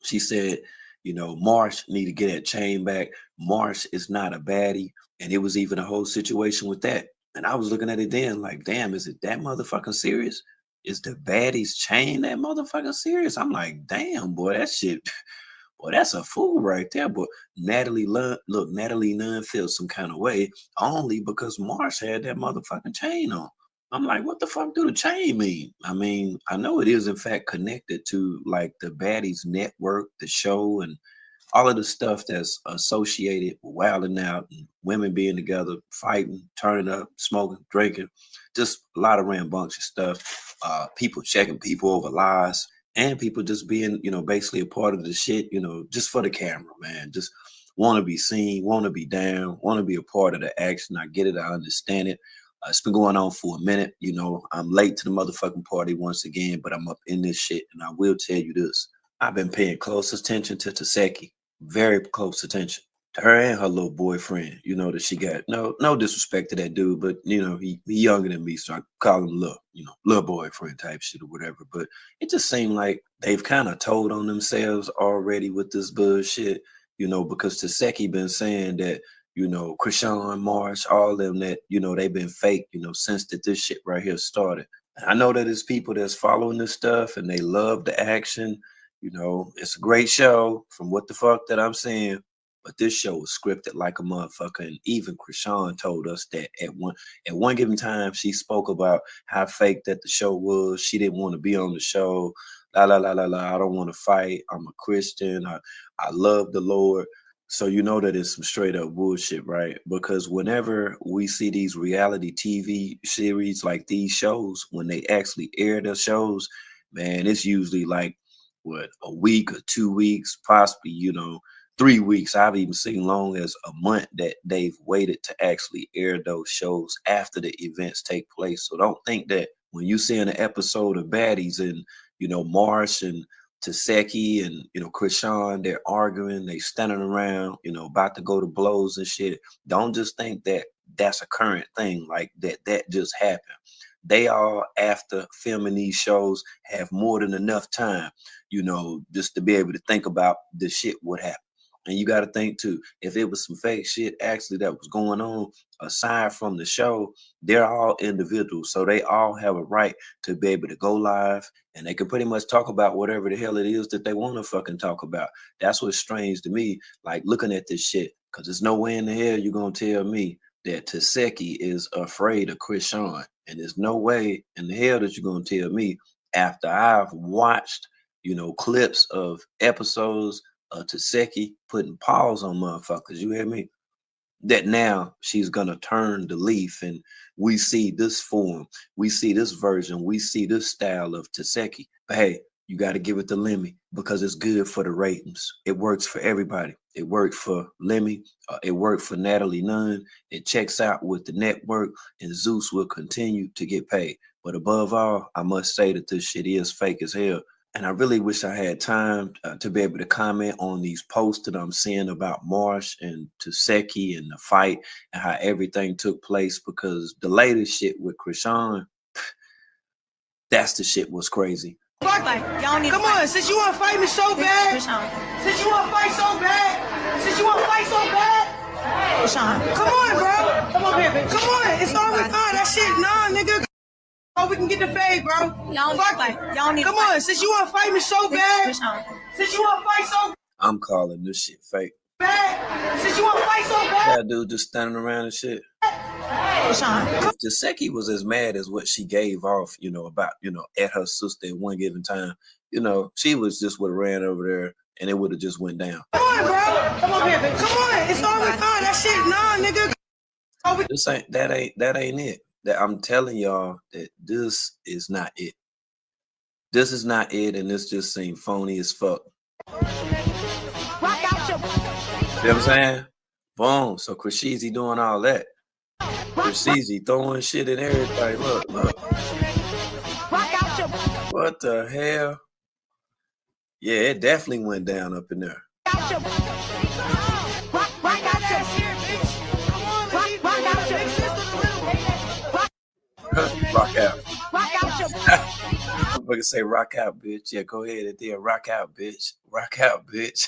she said, Marsh need to get that chain back. Marsh is not a baddie. And it was even a whole situation with that. And I was looking at it then like, damn, is it that motherfucking serious? Is the baddies chain that motherfucking serious? I'm like, damn, boy, that shit, boy, that's a fool right there. But Natalie Nunn feels some kind of way only because Marsh had that motherfucking chain on. I'm like, what the fuck do the chain mean? I mean, I know it is in fact connected to like the Baddies Network, the show, and all of the stuff that's associated with wilding out and women being together, fighting, turning up, smoking, drinking, just a lot of rambunctious stuff. People checking people over lies, and people just being, basically a part of the shit, just for the camera, man. Just want to be seen, want to be down, want to be a part of the action. I get it, I understand it. It's been going on for a minute. I'm late to the motherfucking party once again, but I'm up in this shit. And I will tell you this. I've been paying close attention to Taseki, very close attention to her and her little boyfriend, that she got. No disrespect to that dude, but, he younger than me, so I call him little boyfriend type shit or whatever. But it just seemed like they've kind of told on themselves already with this bullshit, because Taseki been saying that, Krishan, Marsh, all of them that, they've been fake, since that this shit right here started. I know that it's people that's following this stuff and they love the action. It's a great show from what the fuck that I'm saying. But this show was scripted like a motherfucker. And even Krishan told us that at one given time, she spoke about how fake that the show was. She didn't want to be on the show. La la la la la. I don't want to fight. I'm a Christian. I love the Lord. So you know that it's some straight up bullshit, right? Because whenever we see these reality TV series like these shows, when they actually air the shows, man, it's usually like what, a week or 2 weeks, possibly, 3 weeks. I've even seen long as a month that they've waited to actually air those shows after the events take place. So don't think that when you see an episode of Baddies and, Marsh and Taseki and, Krishan, they're arguing, they standing around, about to go to blows and shit. Don't just think that that's a current thing, like that just happened. They all, after filming these shows, have more than enough time, just to be able to think about the shit would happen. And you got to think too, if it was some fake shit actually that was going on aside from the show, they're all individuals. So they all have a right to be able to go live, and they can pretty much talk about whatever the hell it is that they want to fucking talk about. That's what's strange to me, like looking at this shit, because there's no way in the hell you're going to tell me that Taseki is afraid of Krishan. And there's no way in the hell that you're going to tell me after I've watched, clips of episodes Taseki putting paws on motherfuckers. You hear me? that now she's gonna turn the leaf and we see this form, we see this version, we see this style of Taseki. But hey, you got to give it to Lemmy because it's good for the ratings. It works for everybody. It worked for Lemmy. It worked for Natalie Nunn. It checks out with the network, and Zeus will continue to get paid. But above all, I must say that this shit is fake as hell. And I really wish I had time to be able to comment on these posts that I'm seeing about Marsh and Taseki and the fight and how everything took place, because the latest shit with Chrisean, that's the shit was crazy. Like, y'all need come on, since you want to fight me so bad, since you want to fight so bad, since you want to fight so bad, Chrisean, come on, bro. Come on here, bitch. Come on, it's all fine. That shit, nah, nigga. Oh, we can get the fade, bro. Y'all need come on, since you want to fight me so bad, since you want to fight so I'm calling this shit fake. bad, since you want to fight so bad. That dude just standing around and shit. If Taseki was as mad as what she gave off, about, at her sister at one given time, she was just would have ran over there and it would have just went down. Come on, bro. Come on here, bitch. Come on. It's all fine. That shit, nah, nigga. Oh, That ain't it. That I'm telling y'all that this is not it. This is not it, and this just seemed phony as fuck. You know what I'm saying? Boom. So Chrisean doing all that. Chrisean throwing shit at everybody. Look. What the hell? Yeah, it definitely went down up in there. Rock out. I'm gonna say rock out, bitch. Yeah, go ahead and then rock out, bitch. Rock out, bitch.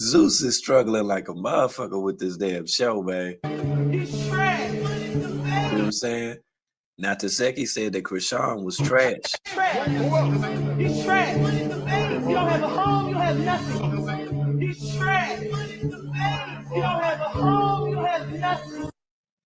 Zeus is struggling like a motherfucker with this damn show, man. You know what I'm saying? Now Taseki said that Chrisean was trash. He's trash. You don't have a home, you have nothing. He's trash. You don't have a home, you have nothing.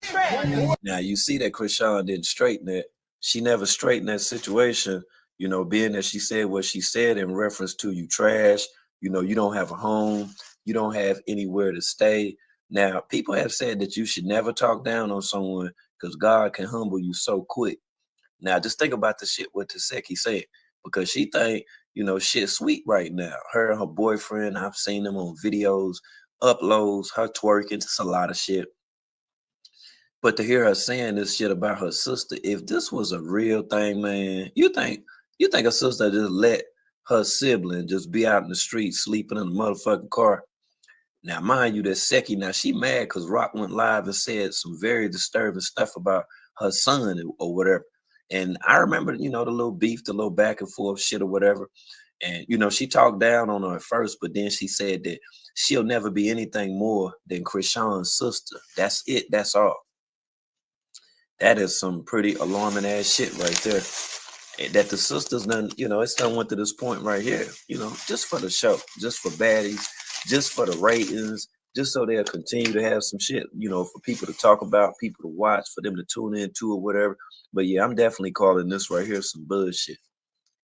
Trash. Now you see that Chrisean didn't straighten it. She never straightened that situation, being that she said what she said in reference to you trash, you don't have a home, you don't have anywhere to stay. Now, people have said that you should never talk down on someone because God can humble you so quick. Now, just think about the shit what Taseki said, because she think, shit sweet right now. Her and her boyfriend, I've seen them on videos, uploads, her twerking, just a lot of shit. But to hear her saying this shit about her sister, if this was a real thing, man, you think a sister just let her sibling just be out in the street sleeping in a motherfucking car? Now, mind you, that Seki, now she mad because Rock went live and said some very disturbing stuff about her son or whatever. And I remember, the little beef, the little back and forth shit or whatever. And, she talked down on her at first, but then she said that she'll never be anything more than Chrisean's sister. That's it. That's all. That is some pretty alarming ass shit right there. And that the sisters done, it's done went to this point right here, just for the show, just for baddies, just for the ratings, just so they'll continue to have some shit, for people to talk about, people to watch, for them to tune into or whatever. But yeah, I'm definitely calling this right here some bullshit.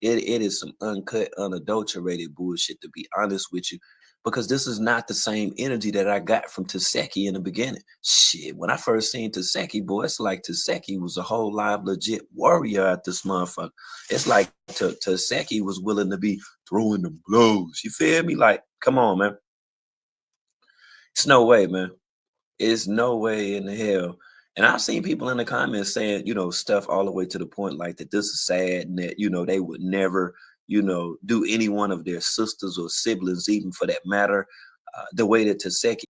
It is some uncut, unadulterated bullshit, to be honest with you, because this is not the same energy that I got from Taseki in the beginning. Shit, when I first seen Taseki, boy, it's like Taseki was a whole live legit warrior at this motherfucker. It's like Taseki was willing to be throwing the blows. You feel me? Like, come on, man. It's no way, man. It's no way in the hell. And I've seen people in the comments saying, stuff all the way to the point like that this is sad and that, they would never, do any one of their sisters or siblings, even for that matter, the way that Taseki.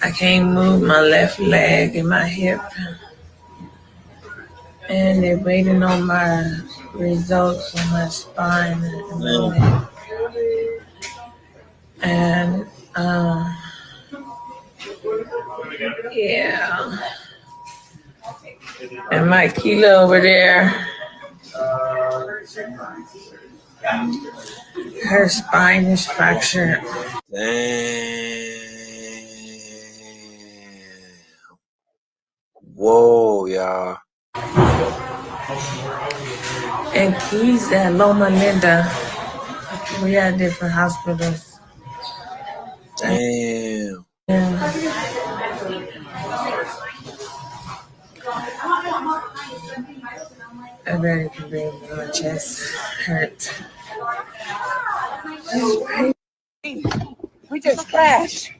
I can't move my left leg and my hip. And they're waiting on my results on my spine and my neck. And yeah. And my Keela over there, her spine is fractured. Damn. Whoa, y'all. And Keys at Loma Linda. We had different hospitals. Damn. Yeah. I barely can breathe. My chest hurt. We just crashed.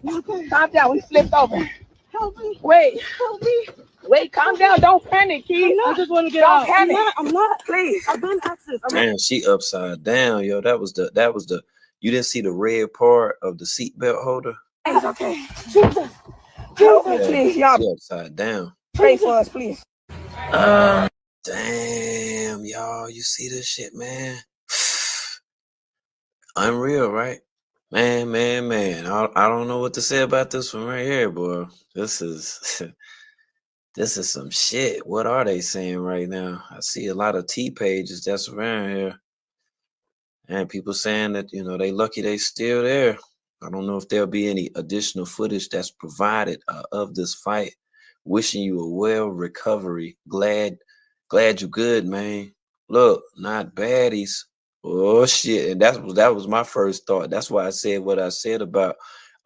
Calm down. We flipped over. Help me. Wait. Help me. Wait, calm down. Don't panic, Keith. I just want to get out. Panic. I'm not. Please. I've been access. Man, she upside down, yo. That was the you didn't see the red part of the seatbelt holder? It's okay. Jesus. Help me, please. Y'all She upside down. pray for us, please. Damn, y'all, you see this shit, man? Unreal, right? Man. I don't know what to say about this one right here, boy. This is this is some shit. What are they saying right now? I see a lot of T pages that's around here. And people saying that, you know, they lucky they still there. I don't know if there'll be any additional footage that's provided of this fight. Wishing you a well recovery. Glad you good, man. Look, not baddies. Oh shit. And that was my first thought. That's why I said what I said about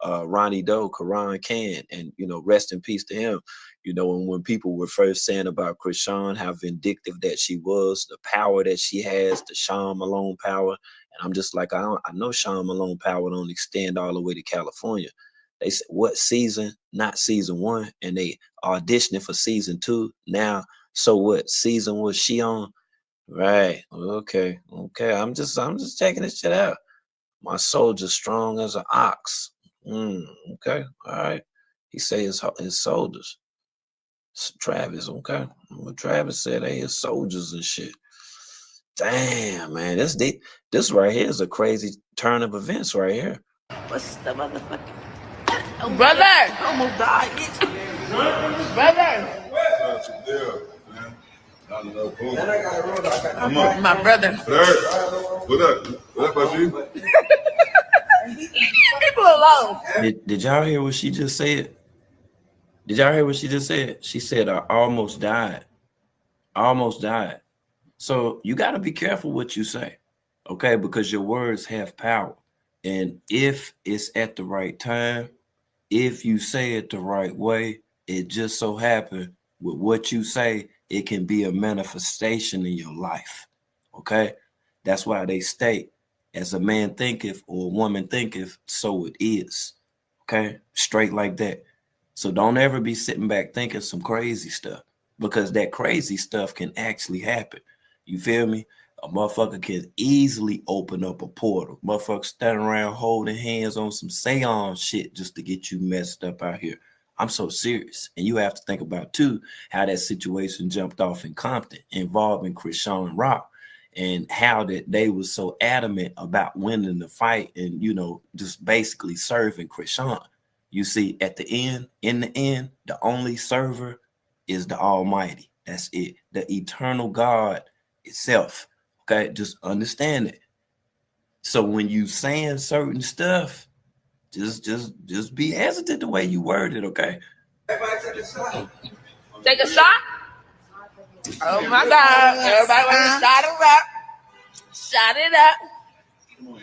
Ronnie Doe, Karan Khan, and you know, rest in peace to him. You know, and when people were first saying about Chrisean, how vindictive that she was, the power that she has, the Sean Malone power, and I'm just like, I know Sean Malone power don't extend all the way to California. They said, what season? Not season 1, and they auditioning for season 2 now. So what season was she on? Right. Okay. I'm just checking this shit out. My soldier strong as an ox. Okay. All right. He say his soldiers. Travis. Okay. What Travis said, they his soldiers and shit. Damn, man. This right here is a crazy turn of events right here. What's the motherfucker? Brother. Almost died. Brother. My brother. What up? What up, about you? People alone. Did y'all hear what she just said? Did y'all hear what she just said? She said, I almost died. Almost died. So you got to be careful what you say, okay? Because your words have power. And if it's at the right time, if you say it the right way, it just so happened with what you say, it can be a manifestation in your life, okay? That's why they state, as a man thinketh or a woman thinketh, so it is, okay? Straight like that. So don't ever be sitting back thinking some crazy stuff, because that crazy stuff can actually happen. You feel me? A motherfucker can easily open up a portal. Motherfucker standing around holding hands on some seance shit just to get you messed up out here. I'm so serious. And you have to think about, too, how that situation jumped off in Compton involving Chrisean Rock, and how that they was so adamant about winning the fight and, you know, just basically serving Chrisean. You see, at the end, in the end, the only server is the Almighty. That's it. The eternal God itself. Okay, just understand it. So when you saying certain stuff, just be hesitant the way you word it, okay? Take a shot. Oh my God. Everybody want to shot it up. Shot it up.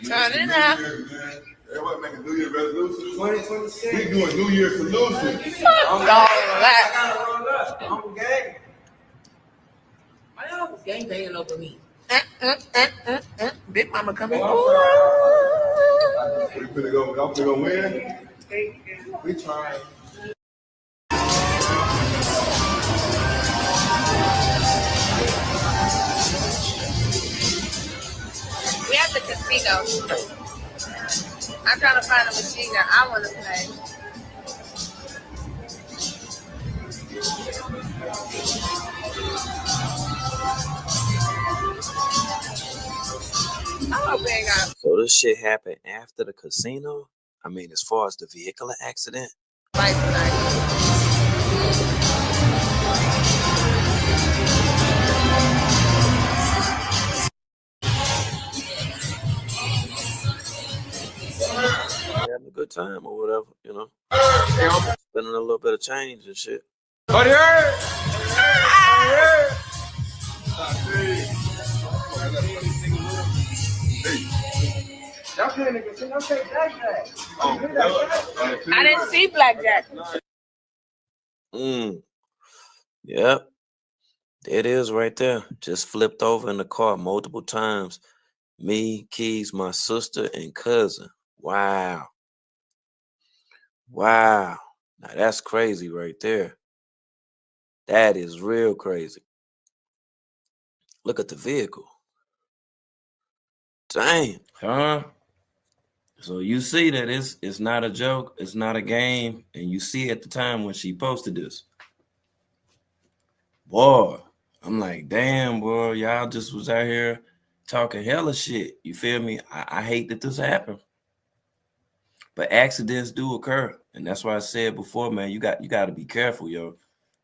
Turn it up. Everybody making New Year's resolutions. 2026. We doing New Year's solutions. Fuck all that. I'm gang. Why y'all was gang banging over me? Big mama coming. We finna go. Y'all finna go win. We trying. We at the casino. I'm trying to find a machine that I want to play. So this shit happened after the casino? I mean, as far as the vehicular accident? Fight tonight. Having a good time or whatever, you know. Spending a little bit of change and shit. Buddy, Y'all couldn't even see no say blackjack. I didn't see blackjack. Yep. There it is right there. Just flipped over in the car multiple times. Me, Keys, my sister, and cousin. Wow. Wow. Now that's crazy right there. That is real crazy. Look at the vehicle. Damn. Huh? So you see that it's not a joke, it's not a game, and you see at the time when she posted this. Boy, I'm like, damn, boy, y'all just was out here talking hella shit. You feel me? I hate that this happened. But accidents do occur. And that's why I said before, man, you got to be careful, yo.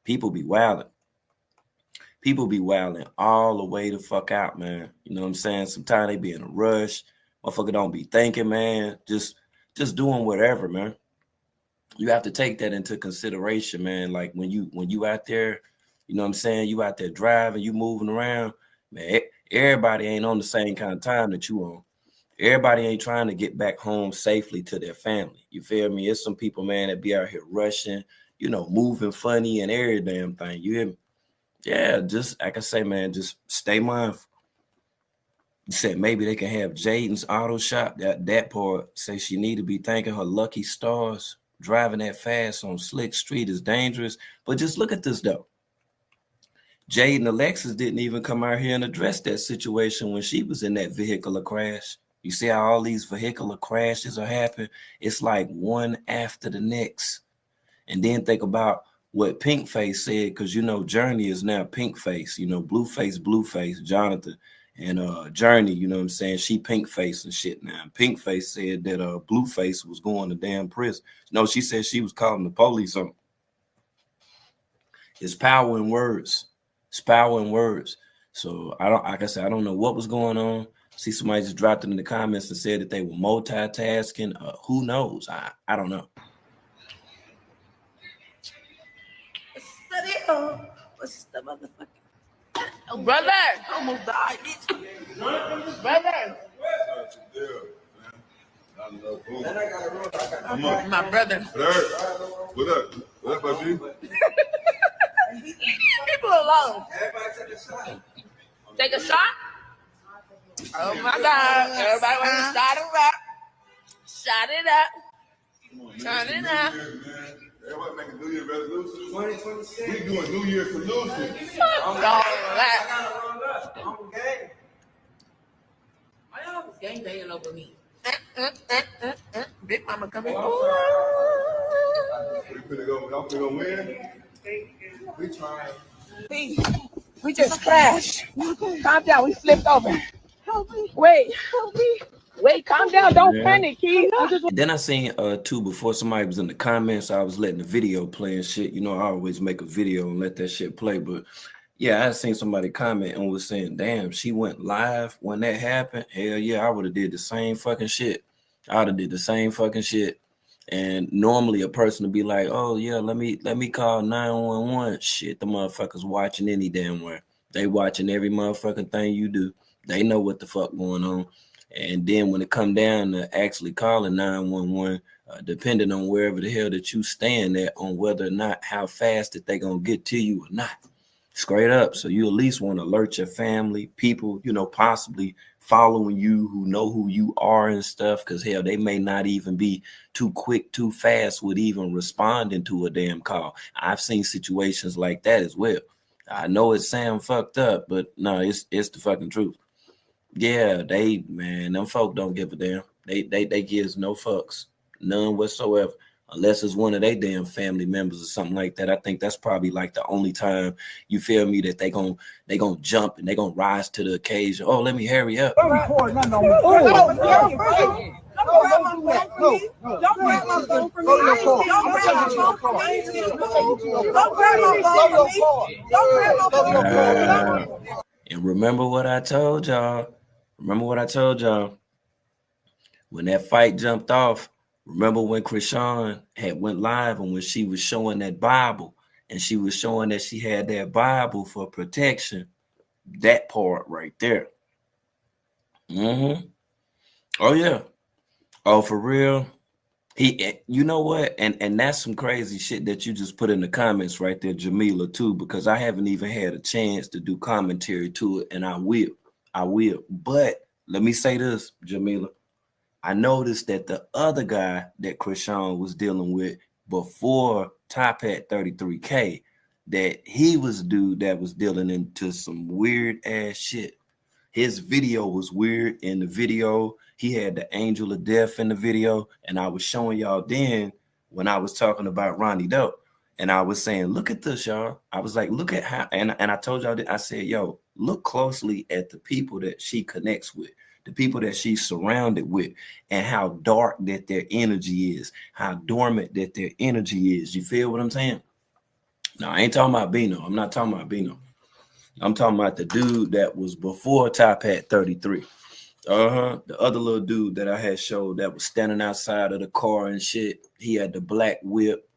People be wilding. People be wilding all the way the fuck out, man. You know what I'm saying? Sometimes they be in a rush. Motherfucker don't be thinking, man. Just doing whatever, man. You have to take that into consideration, man. Like when you out there, you know what I'm saying? You out there driving, you moving around, man. Everybody ain't on the same kind of time that you on. Everybody ain't trying to get back home safely to their family. You feel me? It's some people, man, that be out here rushing, you know, moving funny and every damn thing. You hear me? Yeah, just like I say, man, just stay mindful. You said maybe they can have Jaden's auto shop. That part say she need to be thanking her lucky stars. Driving that fast on slick street is dangerous. But just look at this though. Jade and Alexis didn't even come out here and address that situation when she was in that vehicular crash. You see how all these vehicular crashes are happening? It's like one after the next. And then think about what Pinkface said, because you know Journey is now Pinkface, you know, Blueface, Jonathan. And Journey, you know what I'm saying? She Pinkface and shit now. Pinkface said that Blueface was going to damn prison. No, she said she was calling the police on. It's power in words. It's power in words. So I don't, like I said, I don't know what was going on. See, somebody just dropped it in the comments and said that they were multitasking. Who knows? I don't know. What's the motherfucker? Oh, brother, almost died. Brother. My brother. What up? What up, baby? People alone. Take a shot? Oh my God. Everybody want to shot it up. Shot it up. Turn it up. Everybody making New Year's resolutions. 2026. We doing New Year's resolutions. Fuck all that. My y'all was gang banging over me. Big mama coming. Y'all finna go win? We trying. We just crashed. Calm down. We flipped over. Help me. Wait. Help me. Wait, calm down. Don't panic, Keith. Then I seen too before somebody was in the comments. I was letting the video play and shit. You know, I always make a video and let that shit play. But yeah, I seen somebody comment and was saying, "Damn, she went live when that happened." Hell yeah, I would have did the same fucking shit. I would have did the same fucking shit. And normally a person would be like, "Oh yeah, let me call 911." Shit, the motherfuckers watching any damn way. They watching every motherfucking thing you do. They know what the fuck going on. And then when it come down to actually calling 911, depending on wherever the hell that you stand at, on whether or not how fast that they gonna get to you or not, straight up. So you at least want to alert your family, people, you know, possibly following you who know who you are and stuff, because hell, they may not even be too quick, too fast with even responding to a damn call. I've seen situations like that as well. I know it sound fucked up, but no, it's the fucking truth. Yeah, them folk don't give a damn. They gives no fucks, none whatsoever, unless it's one of their damn family members or something like that. I think that's probably like the only time, you feel me, that they gonna jump and they gonna rise to the occasion. Oh, let me hurry up. Don't grab my phone from me. And remember what I told y'all. When that fight jumped off, remember when Chrisean had went live and when she was showing that Bible and she was showing that she had that Bible for protection. That part right there. Oh yeah. Oh, for real. You know what? And that's some crazy shit that you just put in the comments right there, Jamila, too, because I haven't even had a chance to do commentary to it, and I will. But let me say this, Jamila. I noticed that the other guy that Chrisean was dealing with before Top Hat 33K, that he was a dude that was dealing into some weird ass shit. His video was weird. In the video, he had the angel of death in the video. And I was showing y'all then when I was talking about Ronnie Doe. And I was saying, look at this, y'all. I was like, look at how, and I told y'all that I said, yo, look closely at the people that she connects with, the people that she's surrounded with, and how dark that their energy is, how dormant that their energy is. You feel what I'm saying? No, I ain't talking about Bino. I'm not talking about Bino. I'm talking about the dude that was before Top Hat 33. The other little dude that I had showed that was standing outside of the car and shit. He had the black whip.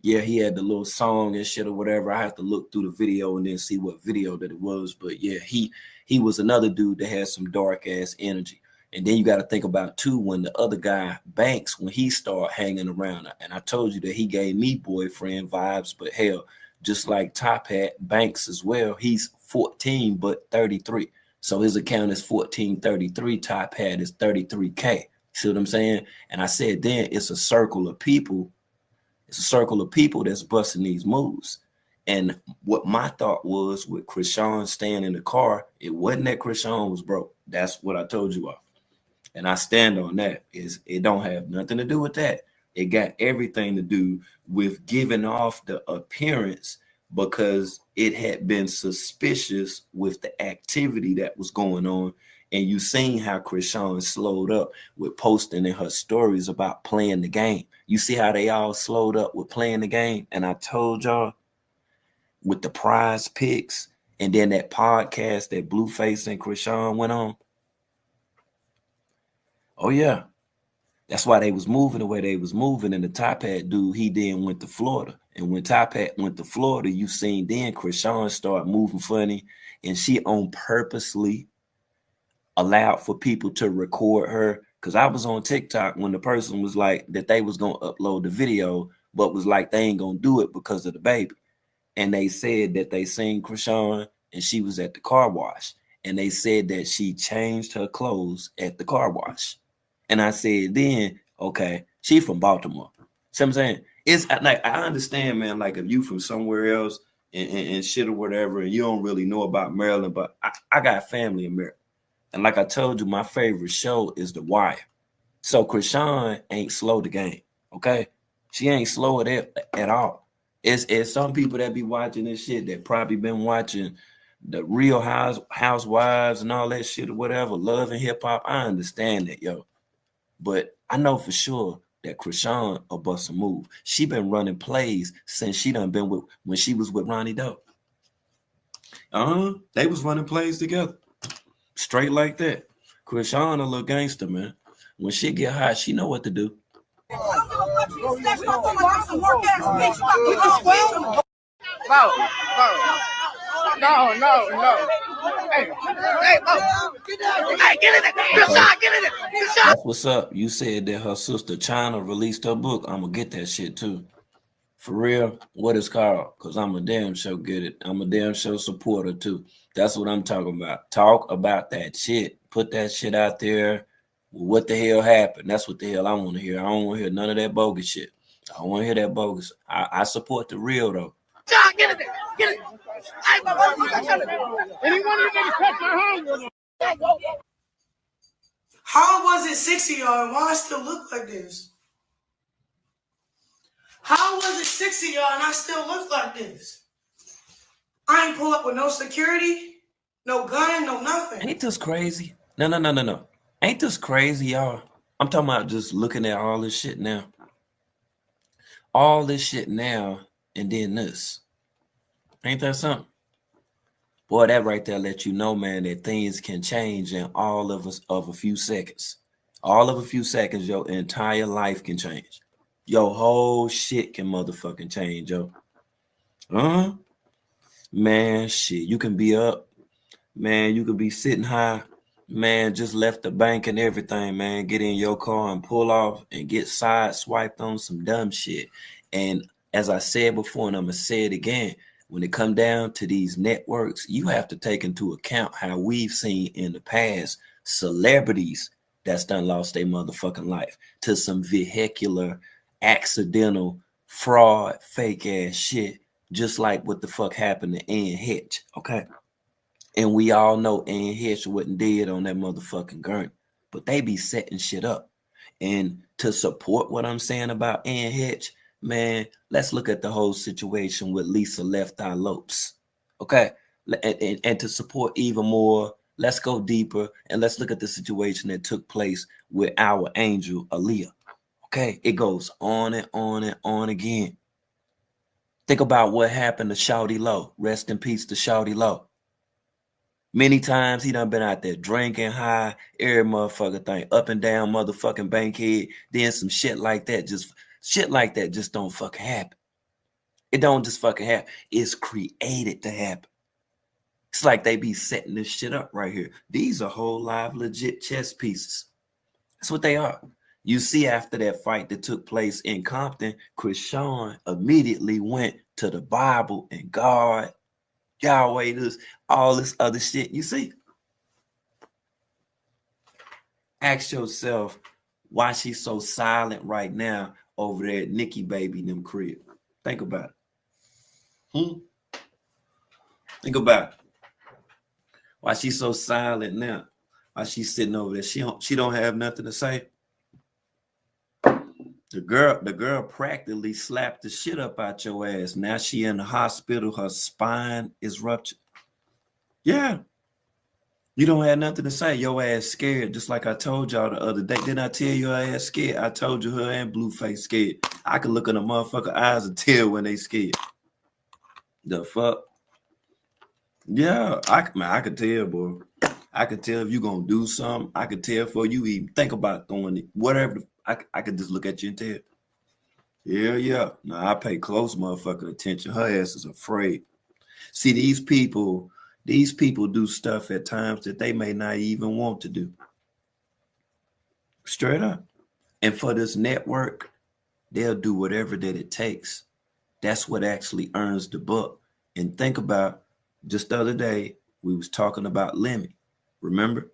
Yeah, he had the little song and shit or whatever. I have to look through the video and then see what video that it was. But yeah, he was another dude that had some dark ass energy. And then you got to think about too, when the other guy, Banks, when he started hanging around. And I told you that he gave me boyfriend vibes, but hell, just like Top Hat, Banks as well. He's 14, but 33. So his account is 1433. Top Hat is 33K. See what I'm saying? And I said then it's a circle of people. It's a circle of people that's busting these moves. And what my thought was with Chrisean staying in the car, it wasn't that Chrisean was broke. That's what I told you all. And I stand on that. It don't have nothing to do with that. It got everything to do with giving off the appearance because it had been suspicious with the activity that was going on. And you seen how Chrisean slowed up with posting in her stories about playing the game. You see how they all slowed up with playing the game. And I told y'all with the prize picks and then that podcast that Blueface and Chrisean went on. Oh, yeah. That's why they was moving the way they was moving. And the Top Hat dude, he then went to Florida. And when Top Hat went to Florida, you seen then Chrisean start moving funny. And she on purposely allowed for people to record her. Because I was on TikTok when the person was like that they was going to upload the video, but was like they ain't going to do it because of the baby. And they said that they seen Chrisean and she was at the car wash. And they said that she changed her clothes at the car wash. And I said then, okay, she from Baltimore. See what I'm saying? It's like, I understand, man, like if you from somewhere else and shit or whatever, and you don't really know about Maryland, but I got family in Maryland. And like I told you, my favorite show is The Wire. So Chrisean ain't slow the game, okay? She ain't slow at all. It's some people that be watching this shit that probably been watching the Real Housewives and all that shit or whatever, Love and Hip Hop. I understand that, yo. But I know for sure that Chrisean will bust a move. She been running plays since she done been with, when she was with Ronnie Doe. They was running plays together. Straight like that. Chrisean a little gangster, man. When she get hot, she know what to do. No. Hey, get in there. Get in there. That's what's up. You said that her sister China released her book. I'm going to get that shit too. For real, what it's called? Because I'm a damn sure get it. I'm a damn sure supporter too. That's what I'm talking about. Talk about that shit. Put that shit out there. What the hell happened? That's what the hell I want to hear. I don't want to hear none of that bogus shit. I don't want to hear that bogus. I support the real though. John, get in there. Get it. Anyone you niggas touch their home. How was it 60 y'all and why I still look like this? How was it 60 y'all and I still look like this? I ain't pull up with no security, no gun, no nothing. Ain't this crazy? No. Ain't this crazy, y'all? I'm talking about just looking at all this shit now. All this shit now and then this. Ain't that something? Boy, that right there let you know, man, that things can change in all of a few seconds. All of a few seconds, your entire life can change. Your whole shit can motherfucking change, yo. Man, shit, you can be up Man, you could be sitting high, man, just left the bank and everything, man. Get in your car and pull off and get side swiped on some dumb shit. And as I said before, and I'm gonna say it again, when it come down to these networks, you have to take into account how we've seen in the past celebrities that's done lost their motherfucking life to some vehicular, accidental, fraud, fake ass shit, just like what the fuck happened to Ann Hitch, okay? And we all know Ann Hitch wasn't dead on that motherfucking gurney, but they be setting shit up. And to support what I'm saying about Ann Hitch, man, let's look at the whole situation with Lisa Left Eye Lopes. Okay. And to support even more, let's go deeper and let's look at the situation that took place with our angel Aaliyah. Okay. It goes on and on and on again. Think about what happened to Shawty Low. Rest in peace to Shawty Low. Many times he done been out there drinking high, every motherfucker thing, up and down motherfucking Bankhead, then some shit like that. Just shit like that just don't fucking happen. It don't just fucking happen. It's created to happen. It's like they be setting this shit up right here. These are whole live legit chess pieces. That's what they are. You see, after that fight that took place in Compton, Chrisean immediately went to the Bible and God, Yahweh, this, all this other shit. You see? Ask yourself why she's so silent right now over there at Nikki Baby and them crib. Think about it. Think about it. Why she's so silent now? Why she's sitting over there? She don't have nothing to say. The girl practically slapped the shit up out your ass. Now she in the hospital. Her spine is ruptured. Yeah. You don't have nothing to say. Your ass scared, just like I told y'all the other day. Didn't I tell you her ass scared? I told you her and Blueface scared. I can look in a motherfucker eyes and tell when they scared. The fuck? Yeah, I could tell, boy. I could tell if you gonna do something. I could tell before you even think about throwing it. Whatever. I could just look at you and tell. Yeah. Now I pay close motherfucking attention. Her ass is afraid. See, these people do stuff at times that they may not even want to do. Straight up. And for this network, they'll do whatever that it takes. That's what actually earns the buck. And think about, just the other day, we was talking about Lemmy. Remember?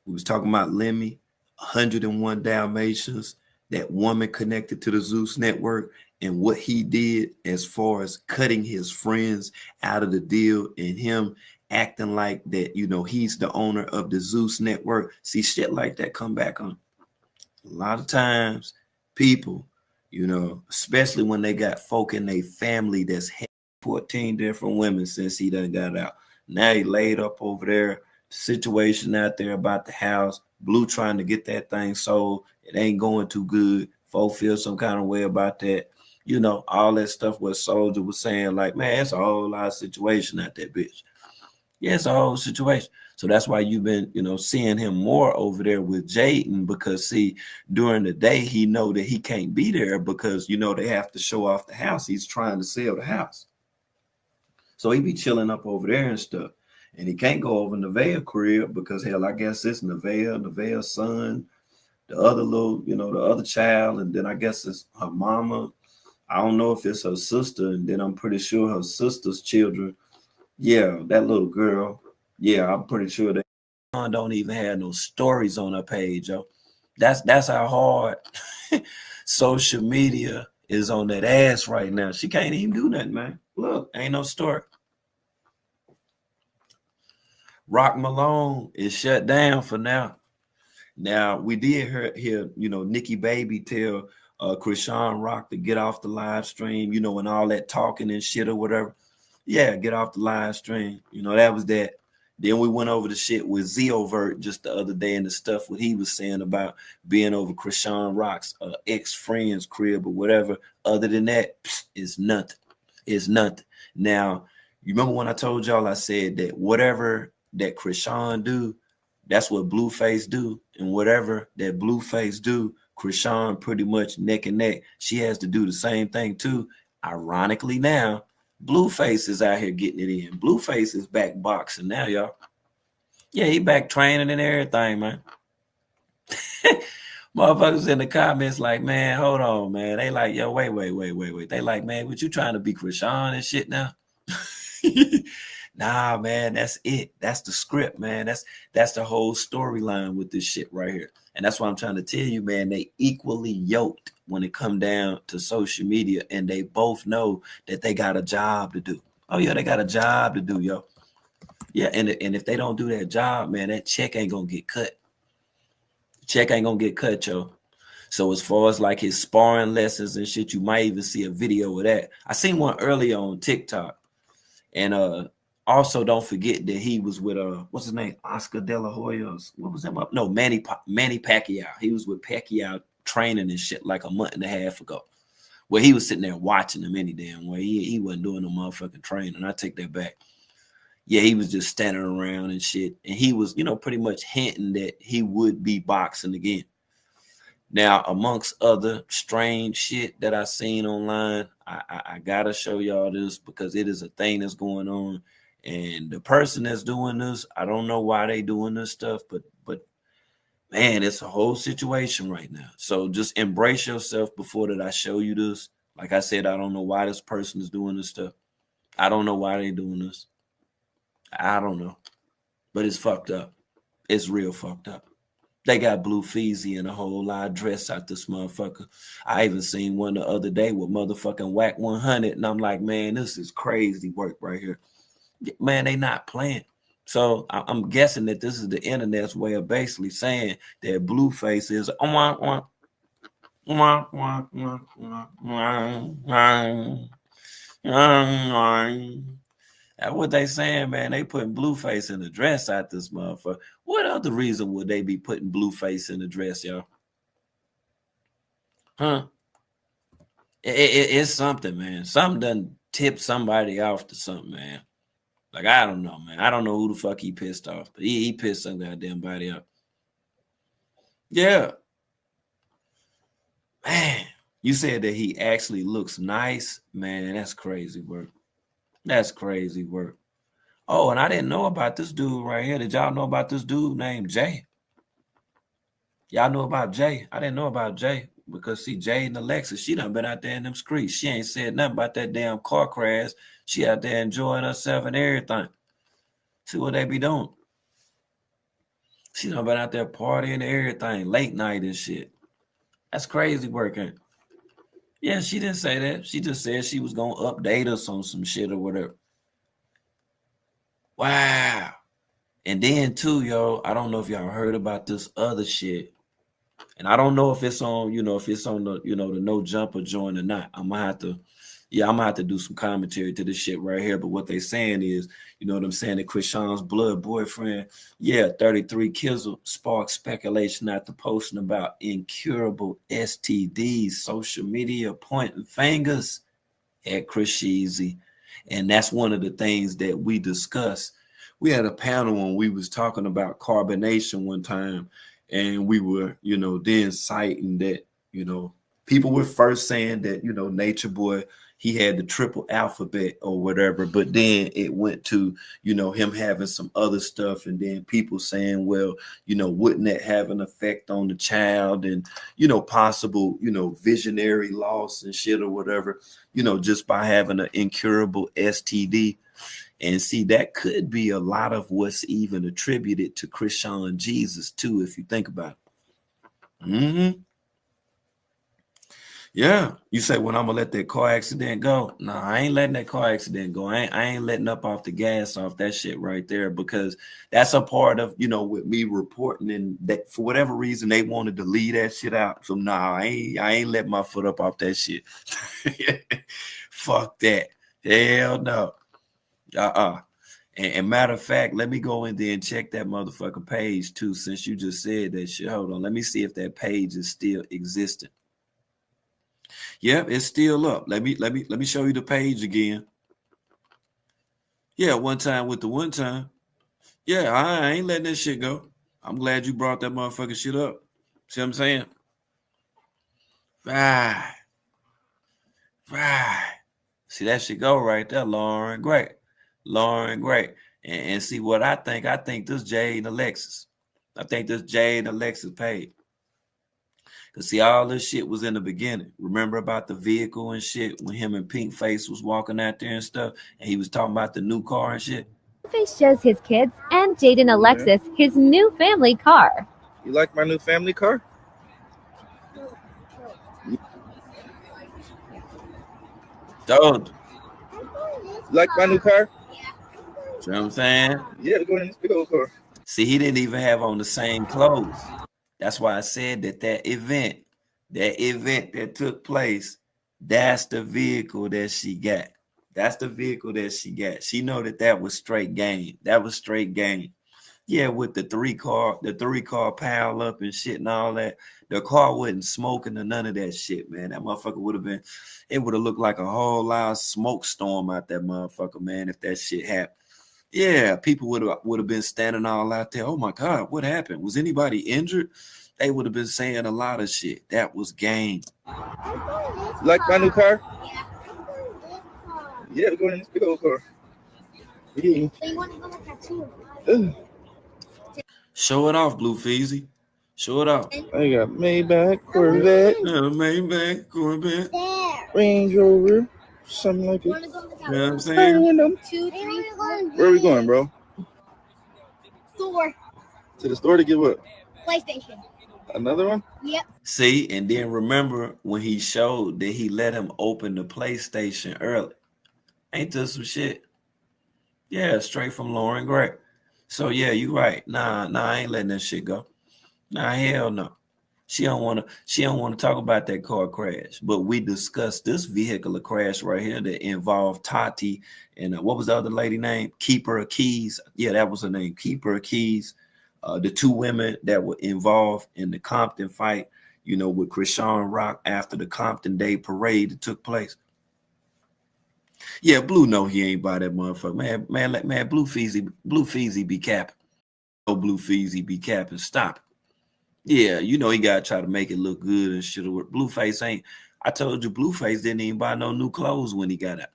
We was talking about Lemmy, 101 Dalmatians, that woman connected to the Zeus network, and what he did as far as cutting his friends out of the deal and him acting like that, he's the owner of the Zeus network. See, shit like that come back on. A lot of times people, especially when they got folk in their family that's had 14 different women since he done got out. Now he laid up over there, situation out there about the house, Blue trying to get that thing sold. It ain't going too good. Folk feel some kind of way about that. All that stuff what Soldier was saying, like, man, it's a whole lot of situation out there, bitch. Yeah, it's a whole situation. So that's why you've been, seeing him more over there with Jaden, because see, during the day, he know that he can't be there because, they have to show off the house. He's trying to sell the house. So he be chilling up over there and stuff. And he can't go over Nevaeh crib because, hell, I guess it's Nevaeh's son, the other little, the other child, and then I guess it's her mama. I don't know if it's her sister, and then I'm pretty sure her sister's children. Yeah, that little girl. Yeah, I'm pretty sure they don't even have no stories on her page, yo. That's how hard social media is on that ass right now. She can't even do nothing, man. Look, ain't no story. Rock Malone is shut down for now. Now, we did hear Nikki Baby tell Chrisean Rock to get off the live stream, and all that talking and shit or whatever. Yeah, get off the live stream. That was that. Then we went over the shit with Zeovert just the other day and the stuff what he was saying about being over Chrisean Rock's ex-friend's crib or whatever. Other than that, it's nothing. It's nothing. Now, you remember when I told y'all I said that whatever that Chrisean do, that's what Blueface do. And whatever that Blueface do, Chrisean pretty much neck and neck. She has to do the same thing too. Ironically now, Blueface is out here getting it in. Blueface is back boxing now, y'all. Yeah, he back training and everything, man. Motherfuckers in the comments like, man, hold on, man. They like, yo, wait. They like, man, what you trying to be Chrisean and shit now? Nah, man, that's it. That's the script, man. That's the whole storyline with this shit right here. And that's why I'm trying to tell you, man, they equally yoked when it come down to social media, and they both know that they got a job to do. Oh, yeah, they got a job to do, yo. Yeah, and if they don't do that job, man, that check ain't gonna get cut. Check ain't gonna get cut, yo. So as far as like his sparring lessons and shit, you might even see a video of that. I seen one earlier on TikTok. And also don't forget that he was with what's his name? Oscar De La Hoya. What was that? No, Manny Pacquiao. He was with Pacquiao training and shit like a month and a half ago. Well, he was sitting there watching him any damn way. He wasn't doing no motherfucking training. I take that back. Yeah, he was just standing around and shit. And he was, pretty much hinting that he would be boxing again. Now, amongst other strange shit that I seen online, I gotta show y'all this because it is a thing that's going on. And the person that's doing this, I don't know why they doing this stuff, but man, it's a whole situation right now. So just embrace yourself before that I show you this. Like I said, I don't know why this person is doing this stuff. I don't know why they doing this. I don't know. But it's fucked up. It's real fucked up. They got Blue Feezy and a whole lot of dress out this motherfucker. I even seen one the other day with motherfucking Whack 100, and I'm like, man, this is crazy work right here. Man, they not playing. So I'm guessing that this is the internet's way of basically saying that Blueface is That's what they saying, man. They putting Blueface in the dress out this motherfucker. What other reason would they be putting Blueface in the dress, y'all? Huh? It's something, man. Something done tip somebody off to something, man. Like, I don't know, man. I don't know who the fuck he pissed off, but he pissed some goddamn body off. Yeah. Man, you said that he actually looks nice. Man, that's crazy work. That's crazy work. Oh, and I didn't know about this dude right here. Did y'all know about this dude named Jay? Y'all know about Jay? I didn't know about Jay because see, Jay and Alexis, she done been out there in them streets. She ain't said nothing about that damn car crash. She out there enjoying herself and everything. See what they be doing. She done been out there partying and everything, late night and shit. That's crazy working. Yeah, she didn't say that. She just said she was gonna update us on some shit or whatever. Wow. And then too, yo, I don't know if y'all heard about this other shit. And I don't know if it's on, if it's on the, the no jumper joint or not. I'm gonna have to do some commentary to this shit right here. But what they saying is, you know what I'm saying, that Chrisean's blood boyfriend, 33 Kizzle sparked speculation after posting about incurable STDs, social media pointing fingers at Chrisean. And that's one of the things that we discussed. We had a panel when we was talking about carbonation one time, and we were, then citing that, people were first saying that, Nature Boy, he had the triple alphabet or whatever, but then it went to, him having some other stuff, and then people saying, well, wouldn't that have an effect on the child and, possible, visionary loss and shit or whatever, just by having an incurable STD. And see, that could be a lot of what's even attributed to Chrisean Jesus too, if you think about it. Mm-hmm. Yeah, you say, when I'm gonna let that car accident go? No, I ain't letting that car accident go. I ain't letting up off the gas off that shit right there, because that's a part of, with me reporting, and that for whatever reason they wanted to leave that shit out. So nah, I ain't let my foot up off that shit. Fuck that. Hell no. And matter of fact, let me go in there and check that motherfucking page too, since you just said that shit. Hold on, let me see if that page is still existing. Yep, it's still up. Let me show you the page again. Yeah, one time with the one time. Yeah, I ain't letting that shit go. I'm glad you brought that motherfucking shit up. See what I'm saying? Right. See that shit go right there, Lauren. Great. And see what I think. I think this Jade and Alexis. I think this Jade and Alexis paid. Cause see, all this shit was in the beginning. Remember about the vehicle and shit when him and Pink Face was walking out there and stuff, and he was talking about the new car and shit. Face shows his kids and Jaden Alexis his new family car. You like my new family car? Don't. You like my new car? You know what I'm saying? Yeah, go in this big old car. See, he didn't even have on the same clothes. That's why I said that event that took place, that's the vehicle that she got. That's the vehicle that she got. She know that was straight game. That was straight game. Yeah, with the three car pile up and shit and all that. The car wasn't smoking or none of that shit, man. That motherfucker would have looked like a whole lot of smoke storm out that motherfucker, man, if that shit happened. Yeah, people would have been standing all out there. Oh my God, what happened? Was anybody injured? They would have been saying a lot of shit. That was game. Like my new car? Yeah, we're going in this big old car. Yeah. So you want to go with that too? Show it off, Blue Feezy. Show it off. I got Maybach, Corvette. Maybach, Corvette. Range Rover, something like it. You want to go with that? You know what I'm saying? 2, 3, 4. Where are we going, bro? Store. To the store to get what? PlayStation. Another one? Yep. See, and then remember when he showed that he let him open the PlayStation early. Ain't this some shit? Yeah, straight from Lauren Gray. So yeah, you right. Nah, I ain't letting that shit go. Nah, hell no. She don't want to talk about that car crash. But we discussed this vehicular crash right here that involved Tati and what was the other lady name? Keeper of Keys. Yeah, that was her name. Keeper of Keys. The two women that were involved in the Compton fight, with Chrisean Rock after the Compton Day parade that took place. Yeah, Blue know he ain't by that motherfucker. Man, Blue Feezy be capping. Oh, Blue Feezy be capping. Stop it. Yeah, he gotta try to make it look good and shit. Blueface ain't. I told you, Blueface didn't even buy no new clothes when he got out.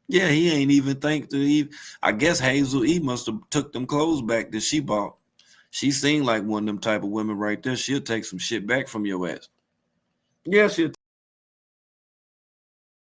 Yeah, he ain't even think to even. I guess Hazel E must have took them clothes back that she bought. She seemed like one of them type of women right there. She'll take some shit back from your ass. Yeah, she'll